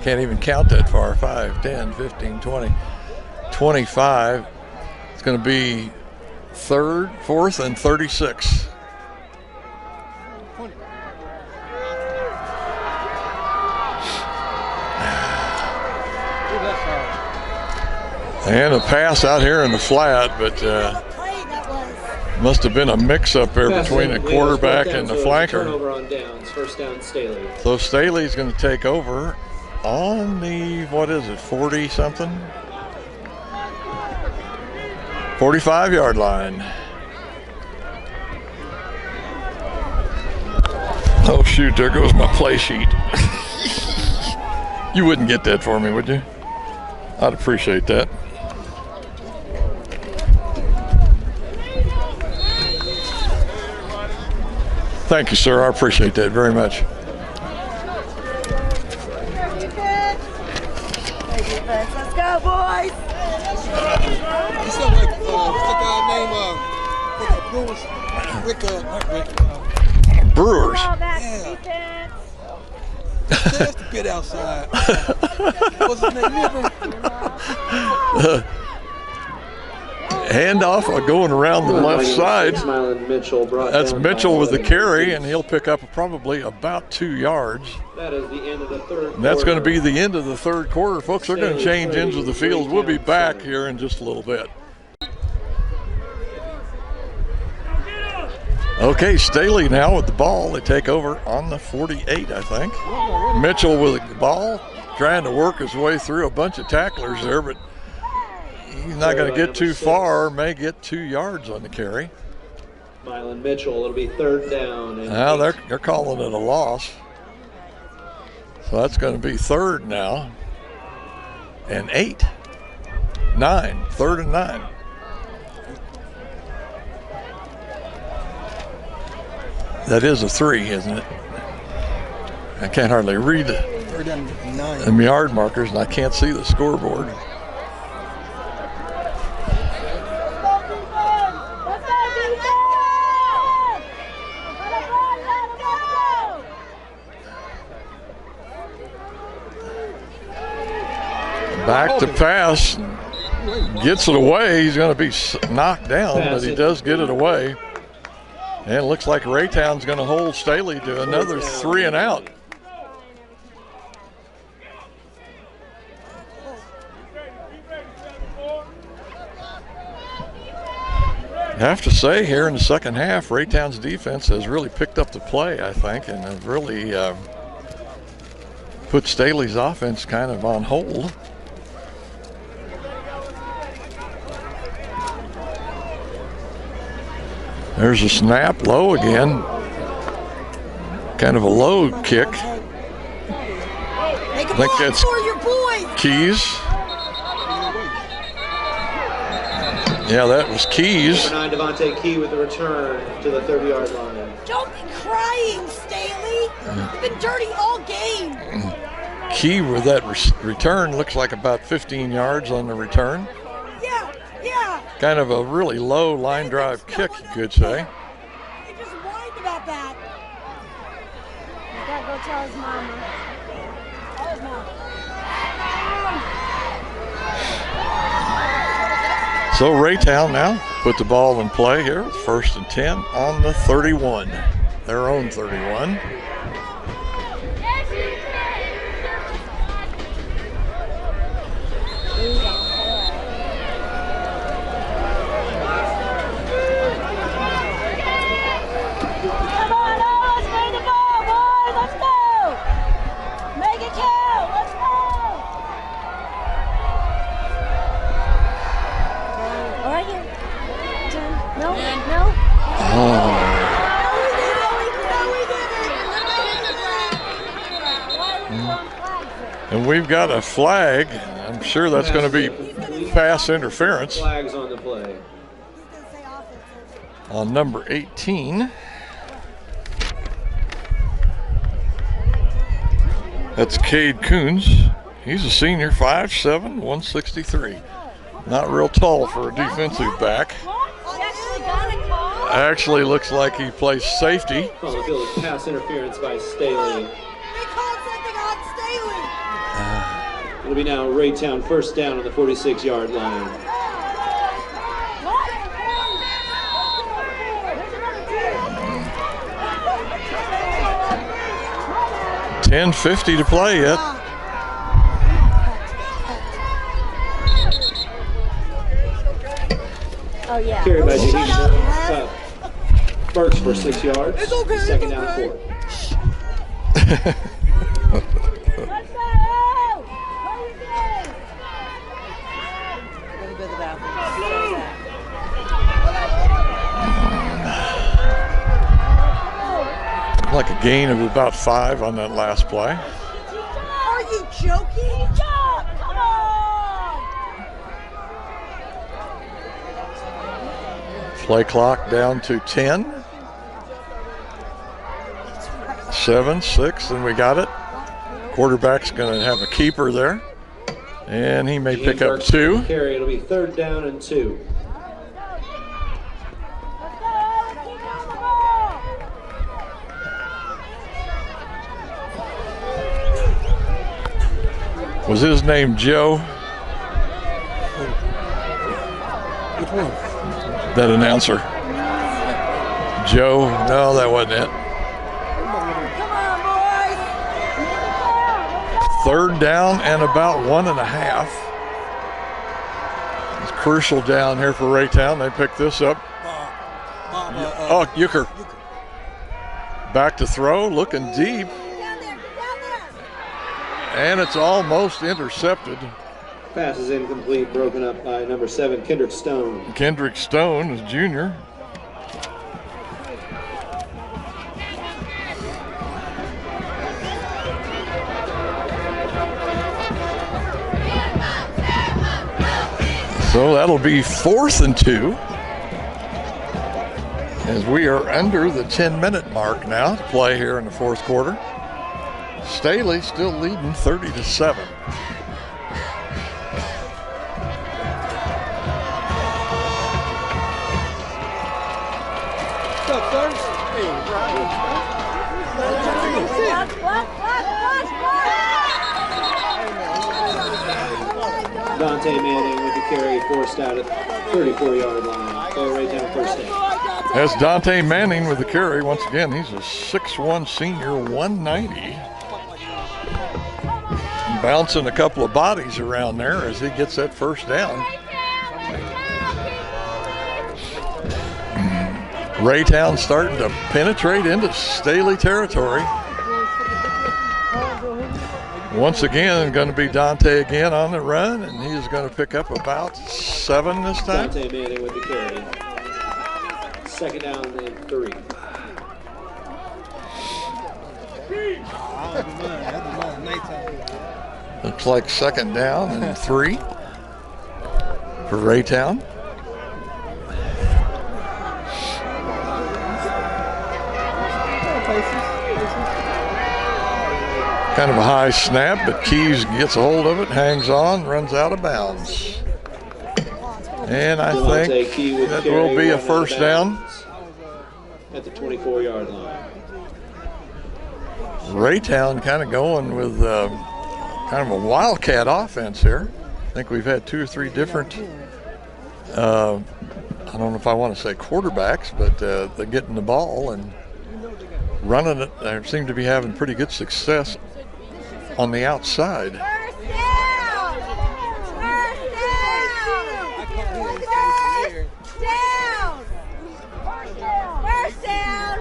can't even count that far, 5, 10, 15, 20, 25. It's going to be 3rd, 4th, and 36. And a pass out here in the flat, but What play that was? must have been a mix-up there between the quarterback and the flanker. Turnover on downs. First down, Staley. So Staley's going to take over on the, 40-something? 45-yard line. Oh shoot, there goes my play sheet. You wouldn't get that for me, would you? I'd appreciate that. Thank you, sir. I appreciate that very much. Let's go, boys. You sound like what's the guy named Brewers. Yeah. That's the bit outside. What's his name? Handoff going around the left side. That's Mitchell with the carry, and he'll pick up probably about 2 yards. That is the end of the third. And that's going to be the end of the third quarter, folks. They're going to change ends of the field. We'll be back here in just a little bit. Okay, Staley now with the ball. They take over on the 48, I think. Mitchell with the ball, trying to work his way through a bunch of tacklers there, but he's not going to get too far. May get 2 yards on the carry. Mylan Mitchell, it'll be third down. Now they're calling it a loss. So that's going to be third now. And 8. 9. Third and 9. That is a 3, isn't it? I can't hardly read the yard markers, and I can't see the scoreboard. Back to pass, gets it away. He's going to be knocked down, but he does get it away. And it looks like Raytown's going to hold Staley to another 3 and out. I have to say, here in the second half, Raytown's defense has really picked up the play, I think, and have really put Staley's offense kind of on hold. There's a snap, low again. Kind of a low kick. Make a block for your boys. Keys. Yeah, that was Keys. Number 9, Devontae Key with the return to the 30-yard line. Don't be crying, Staley. You've been dirty all game. Key with that return looks like about 15 yards on the return. Yeah. Kind of a really low line drive kick, you could say. He just whined about that. You gotta go tell his mama. Tell his mama. So Raytown now put the ball in play here. 1st and 10 on the 31. Their own 31. And we've got a flag. I'm sure that's going to be pass interference. Flags on the play. On number 18. That's Cade Coons. He's a senior, 5'7", 163. Not real tall for a defensive back. Actually looks like he plays safety. On the field is pass interference by Staley. They called something on Staley. It'll be now Raytown first down on the 46-yard line. $10:50 to play yet. Oh, yeah. Carried by Jaheim Burks for 6 yards. It's okay, Second it's down, okay. 4. Let's go! What are you doing? like a gain of about 5 on that last play. Are you joking? Come on! Play clock down to 10. 7, 6, and we got it. Quarterback's going to have a keeper there, and he may pick up 2. Carry. It'll be 3rd down and 2. Was his name Joe? Which one? That announcer. Joe? No, that wasn't it. Come on, boys! 3rd down and about 1.5. It's crucial down here for Raytown. They pick this up. Oh, Euchre. Back to throw, looking deep. Down there! And it's almost intercepted. Pass is incomplete, broken up by number 7, Kendrick Stone. Kendrick Stone is junior. So that'll be 4th and 2. As we are under the 10-minute mark now to play here in the 4th quarter. Staley still leading 30-7. Dante Manning with the carry, forced out at 34-yard line. So Raytown 1st down. That's Dante Manning with the carry. Once again, he's a 6'1 senior, 190. Bouncing a couple of bodies around there as he gets that 1st down. Raytown starting to penetrate into Staley territory. Once again, going to be Dante again on the run, and he's going to pick up about 7 this time. Dante Manning with the carry. 2nd down and 3. Looks like 2nd down and 3 for Raytown. Kind of a high snap, but Keys gets a hold of it, hangs on, runs out of bounds. And I think that will be a 1st down. At the 24-yard line. Raytown kind of going with kind of a wildcat offense here. I think we've had 2 or 3 different, I don't know if I want to say quarterbacks, but they're getting the ball and running it. They seem to be having pretty good success on the outside. First down!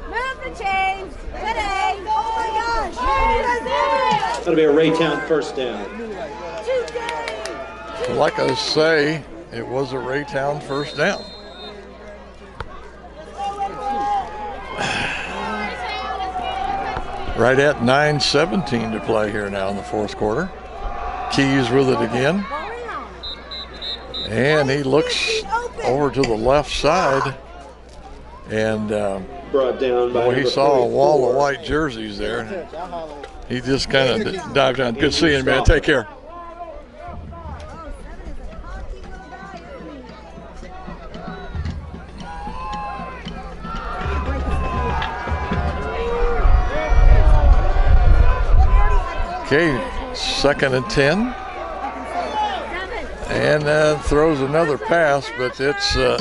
Move the chains! Today! Oh my gosh! That'll be a Raytown 1st down. Like I say, it was a Raytown 1st down. Right at 9:17 to play here now in the 4th quarter. Keys with it again. And he looks over to the left side. And brought down by he saw a wall of white jerseys there. He just kind of dived down. Good seeing, man. Take care. Okay, 2nd and 10. And throws another pass, but it's, I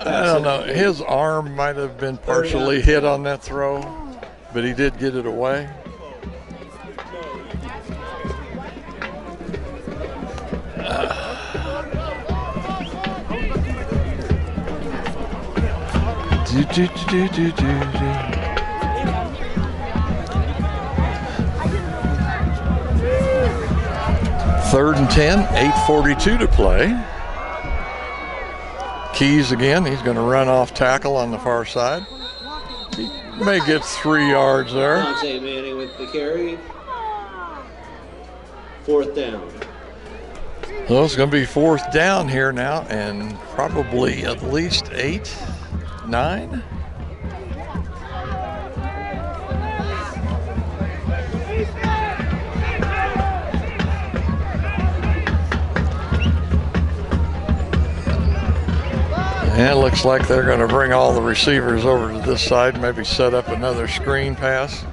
don't know, his arm might have been partially hit on that throw, but he did get it away. Third and 10, 8:42 to play. Keys again, he's going to run off tackle on the far side. May get 3 yards there. Dante Manning with the carry. 4th down. So it's going to be 4th down here now, and probably at least 8, 9. And it looks like they're going to bring all the receivers over to this side, maybe set up another screen pass.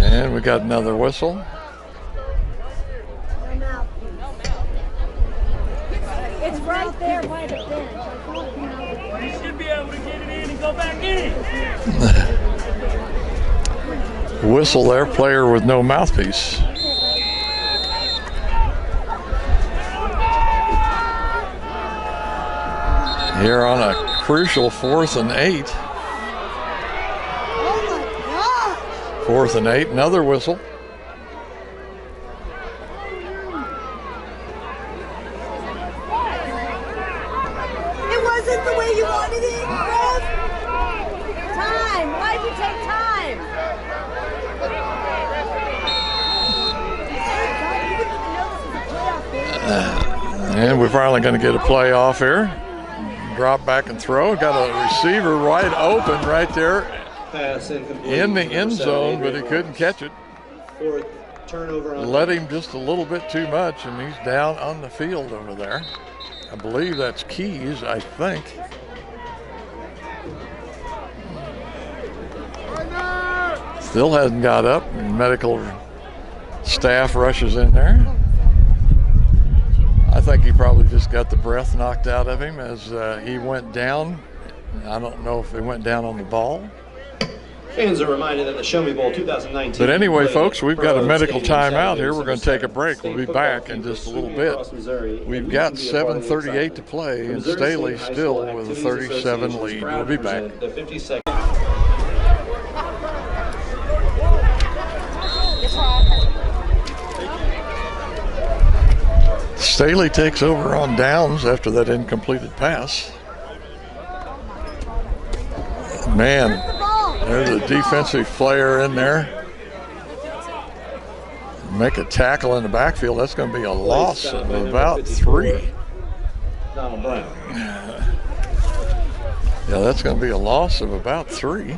And we got another whistle. It's right there by the bench. You should be able to get it in and go back in. Whistle there, player with no mouthpiece. Here on a crucial 4th and 8. 4th and 8, another whistle. It wasn't the way you wanted it, Ref. Time. Why'd you take time? And we're finally going to get a play off here. Drop back and throw. Got a receiver wide open right there Pass incomplete. in the end zone, but he couldn't catch it. 4th turnover on Let him just a little bit too much, and he's down on the field over there. I believe that's Keys, I think. Still hasn't got up. Medical staff rushes in there. I think he probably just got the breath knocked out of him as he went down. I don't know if he went down on the ball. Fans are reminded that the Show Me Bowl 2019. But anyway, folks, we've got a medical timeout here. We're going to take a break. We'll be back in just a little bit. We've got 7:38 to play, and Staley still with a 37 lead. We'll be back. Staley takes over on downs after that incompleted pass. Man, there's a defensive player in there. Make a tackle in the backfield. That's going to be a loss of about 3. Donald Brown. Yeah, that's going to be a loss of about 3.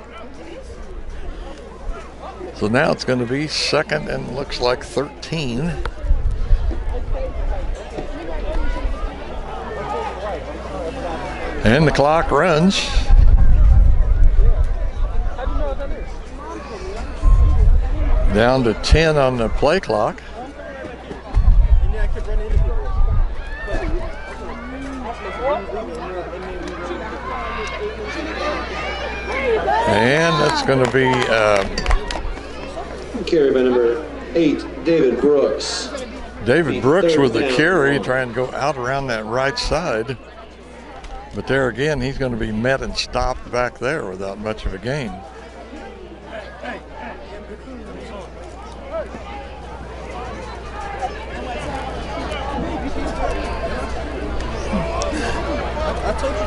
So now it's going to be 2nd and looks like 13. And the clock runs. Down to 10 on the play clock. And that's going to be carry by number 8, David Brooks. David Brooks with the carry, trying to go out around that right side. But there again, he's going to be met and stopped back there without much of a gain.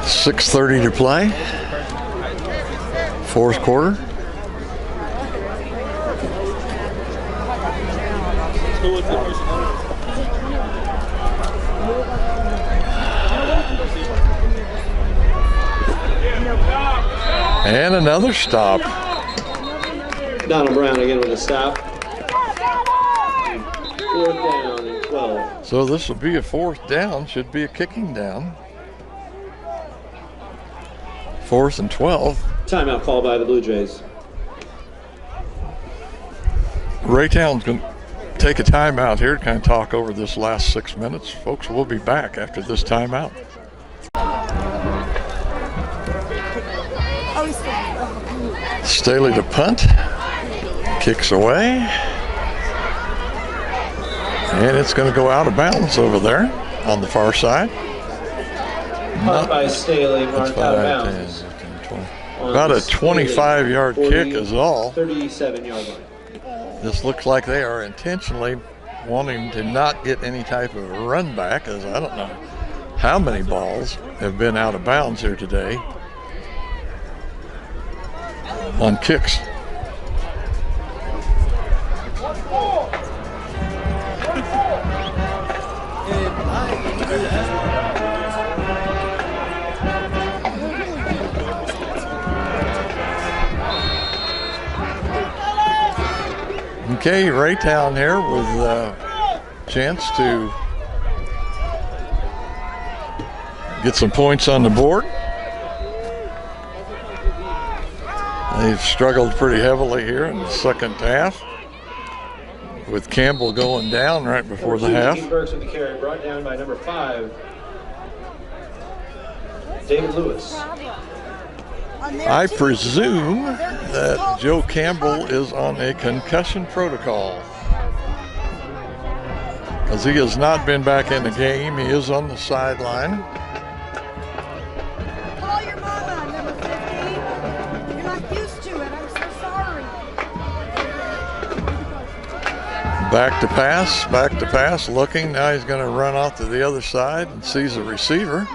.6:30 to play. 4th quarter. And another stop. Donald Brown again with a stop. 4th down and 12. So this will be a 4th down. Should be a kicking down. 4th and 12. Timeout call by the Blue Jays. Raytown's going to take a timeout here to kind of talk over this last 6 minutes. Folks, we'll be back after this timeout. Staley to punt. Kicks away. And it's going to go out of bounds over there on the far side. Punt by Staley, marked out of bounds. 10, 15, 20. About a 25-yard kick is all. 37-yard line. This looks like they are intentionally wanting to not get any type of run back, as I don't know how many balls have been out of bounds here today on kicks. Okay, Raytown here with a chance to get some points on the board. They've struggled pretty heavily here in the second half, with Campbell going down right before the half. Burks with the carry, brought down by number 5, David Lewis. I presume that Joe Campbell is on a concussion protocol, because he has not been back in the game. He is on the sideline. Call your mama, number 50. You're not used to it. I'm so sorry. Back to pass, looking. Now he's going to run off to the other side and sees a receiver.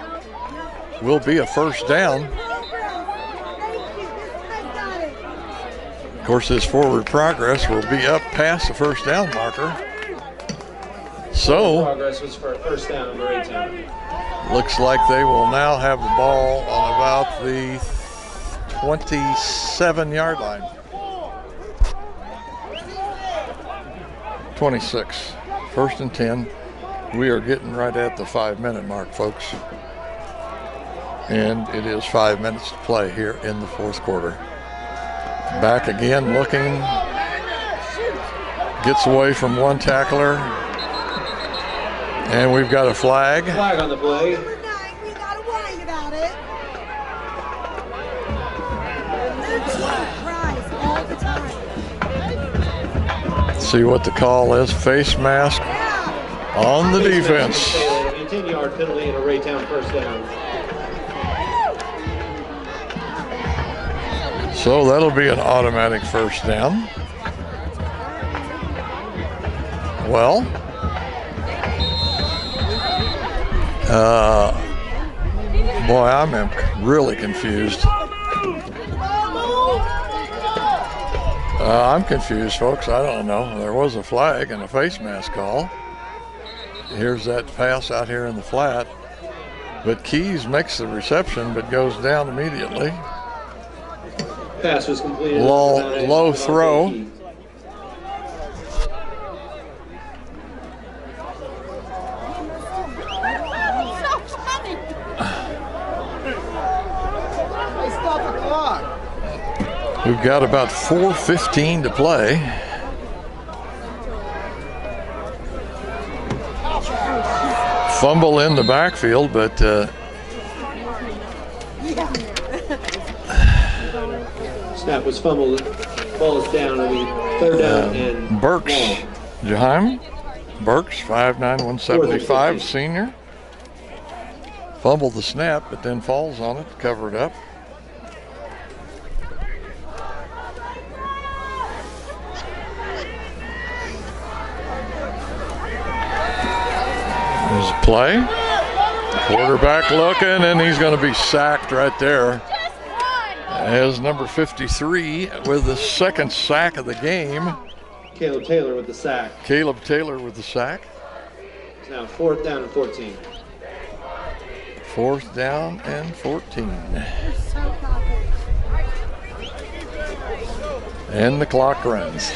Will be a first down. Of course, his forward progress will be up past the first down marker. So, Progress was for a first down on Raytown. looks like they will now have the ball on about the 27-yard line. 26, first and 10. We are getting right at the 5-minute mark, folks. And it is 5 minutes to play here in the fourth quarter. Back again, looking, gets away from one tackler, and we've got a flag. Flag on the play. Number 9, we gotta worry about it. Their team cries all the time. See what the call is. Face mask on the defense. A 10-yard penalty and a Raytown first down. So that'll be an automatic first down. Well, boy, I'm really confused. I'm confused, folks. I don't know. There was a flag and a face mask call. Here's that pass out here in the flat. But Keys makes the reception but goes down immediately. Pass was completed. Low throw. We've got about 4:15 to play. Fumble in the backfield, but snap was fumbled. Ball is down. It'll be third down and Burks, Jaheim Burks, 5'9", 175, senior. Fumbled the snap, but then falls on it, covered up. There's a play. Quarterback looking, and he's going to be sacked right there. As number 53 with the second sack of the game. Caleb Taylor with the sack. Caleb Taylor with the sack. It's now 4th down and 14. 4th down and 14. And the clock runs.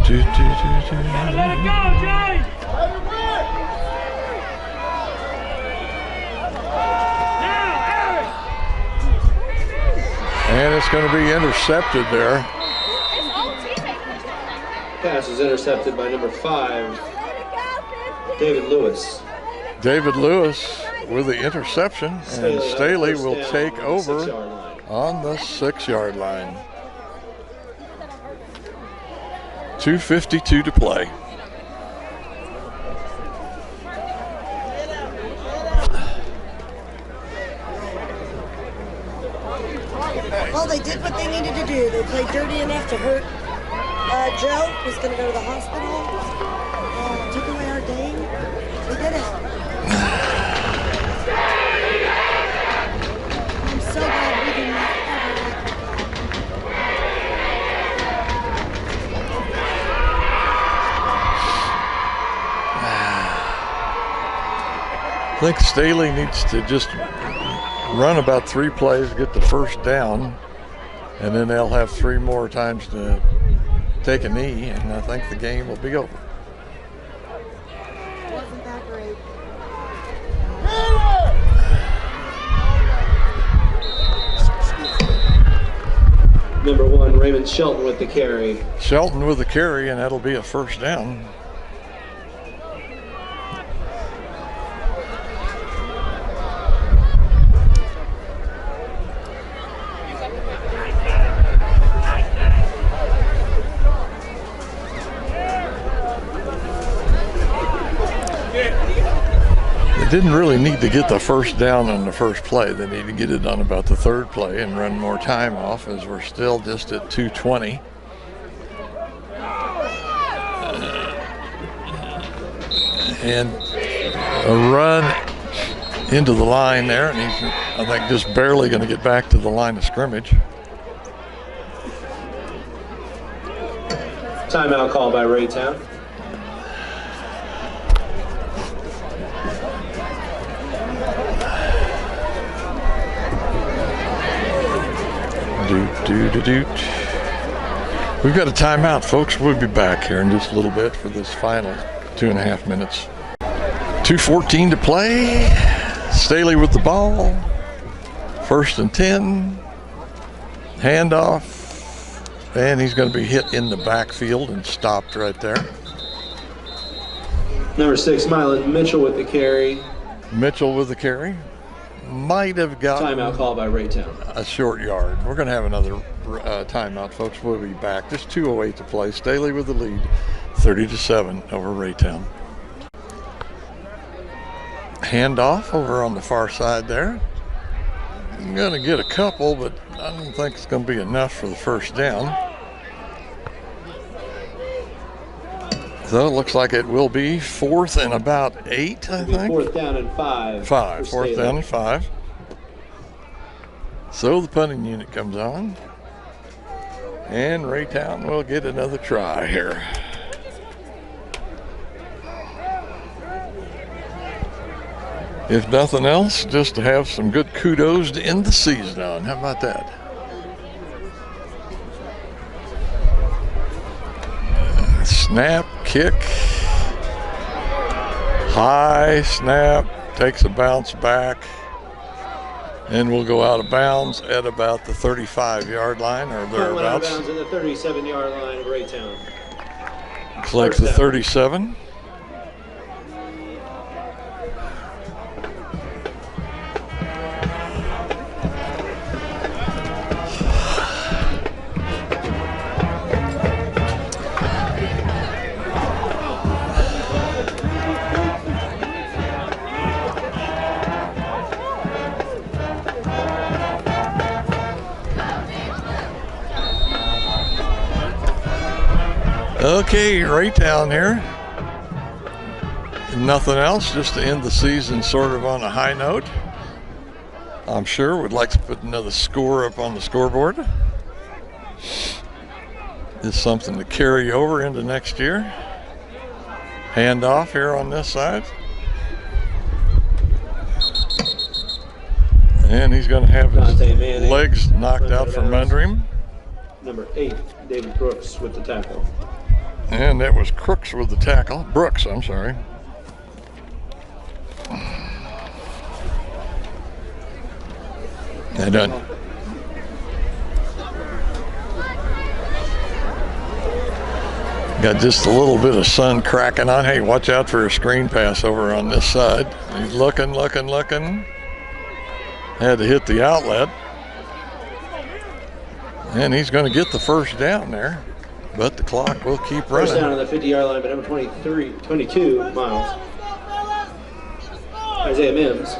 Let it go, Jay! And it's going to be intercepted there. Pass is intercepted by number 5, David Lewis. David Lewis with the interception, and Staley will take over on the 6-yard line. 2:52 to play. Well, they did what they needed to do. They played dirty enough to hurt Joe, who's going to go to the hospital. Took away our game. We did it. I'm so glad we did not ever act I think Staley needs to just run about 3 plays, get the first down, and then they'll have 3 more times to take a knee, and I think the game will be over. Wasn't that great? Number 1, Raymond Shelton with the carry. Shelton with the carry, and that'll be a first down. Didn't really need to get the first down on the first play. They need to get it on about the 3rd play and run more time off, as we're still just at 2:20. And a run into the line there, and he's, I think, just barely going to get back to the line of scrimmage. Timeout call by Raytown. We've got a timeout, folks. We'll be back here in just a little bit for this final 2.5 minutes. 2:14 to play. Staley with the ball. 1st and 10. Handoff. And he's going to be hit in the backfield and stopped right there. Number 6, Mylon Mitchell with the carry. Mitchell with the carry. Might have gotten timeout call by Raytown. A short yard. We're going to have another timeout, folks. We'll be back. Just 2:08 to play. Staley with the lead, 30-7 over Raytown. Handoff over on the far side there. I'm going to get a couple, but I don't think it's going to be enough for the first down. So it looks like it will be 4th and about 8, I think. 4th down and 5. 4th down and 5. So the punting unit comes on. And Raytown will get another try here. If nothing else, just to have some good kudos to end the season on. How about that? Snap, kick, high snap, takes a bounce back, and we'll go out of bounds at about the 35-yard line or thereabouts. Out of bounds at the 37-yard line of Raytown. Looks like the 37. Okay, Raytown here. Nothing else, just to end the season sort of on a high note. I'm sure would like to put another score up on the scoreboard. It's something to carry over into next year. Handoff here on this side. And he's going to have his legs knocked out from under him. Number 8, David Brooks with the tackle. And that was Crooks with the tackle. Brooks, I'm sorry. And done. Got just a little bit of sun cracking on. Hey, watch out for a screen pass over on this side. He's looking. Had to hit the outlet. And he's going to get the first down there. but the clock will keep First down running. on the 50-yard line by number 22, Miles. Isaiah Mims.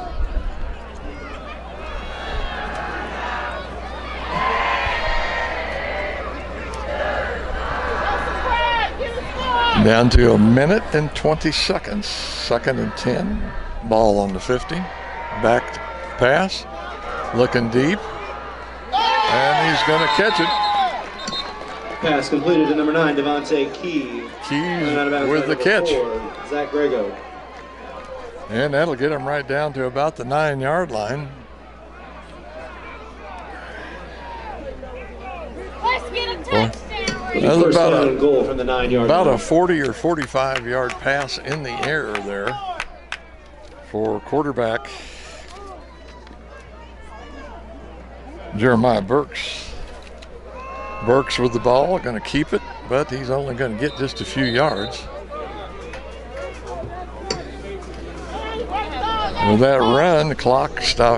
Down to 1 minute and 20 seconds. 2nd and 10. Ball on the 50. Back pass. Looking deep. And he's going to catch it. Pass completed to number 9, Devontae Key. Keys with the catch. 4, Zach Grego. And that'll get him right down to about the 9-yard line. Let's get a touchdown. That was First down and goal from the 9-yard line. about a 40 or 45-yard pass in the air there for quarterback Jeremiah Burks. Burks with the ball, going to keep it, but he's only going to get just a few yards. With that run, the clock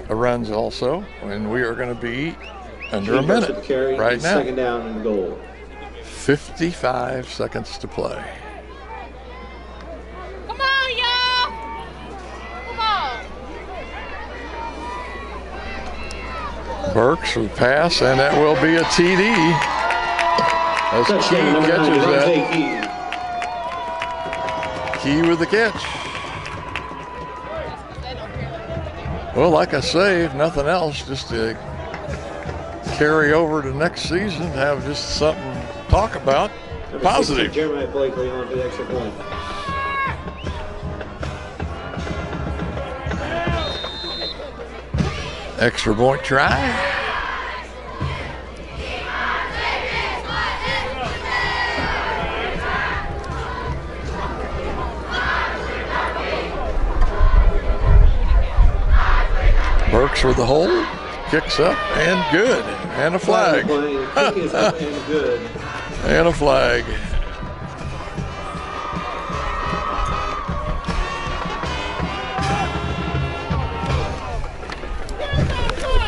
runs also, and we are going to be under a minute right now. 2nd down and goal. 55 seconds to play. Come on, y'all. Come on. Burks with pass, and that will be a TD. As Key Touchdown, number 9, catches Devontae that. Key with the catch. Well, like I say, if nothing else, just to carry over to next season, have just something to talk about. Number Positive. 16, Jeremiah Blakely on for the extra point. Extra point try. Burks with the hold, kicks up and good, and a flag. Kick is up and good. And a flag.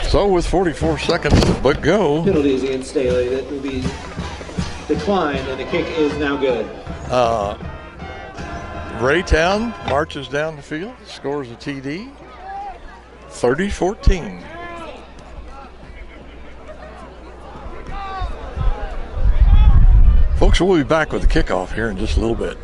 So with 44 seconds to go, Penalties against Staley. That will be declined, and the kick is now good. Raytown marches down the field, scores a TD, 30-14. Folks, we'll be back with the kickoff here in just a little bit.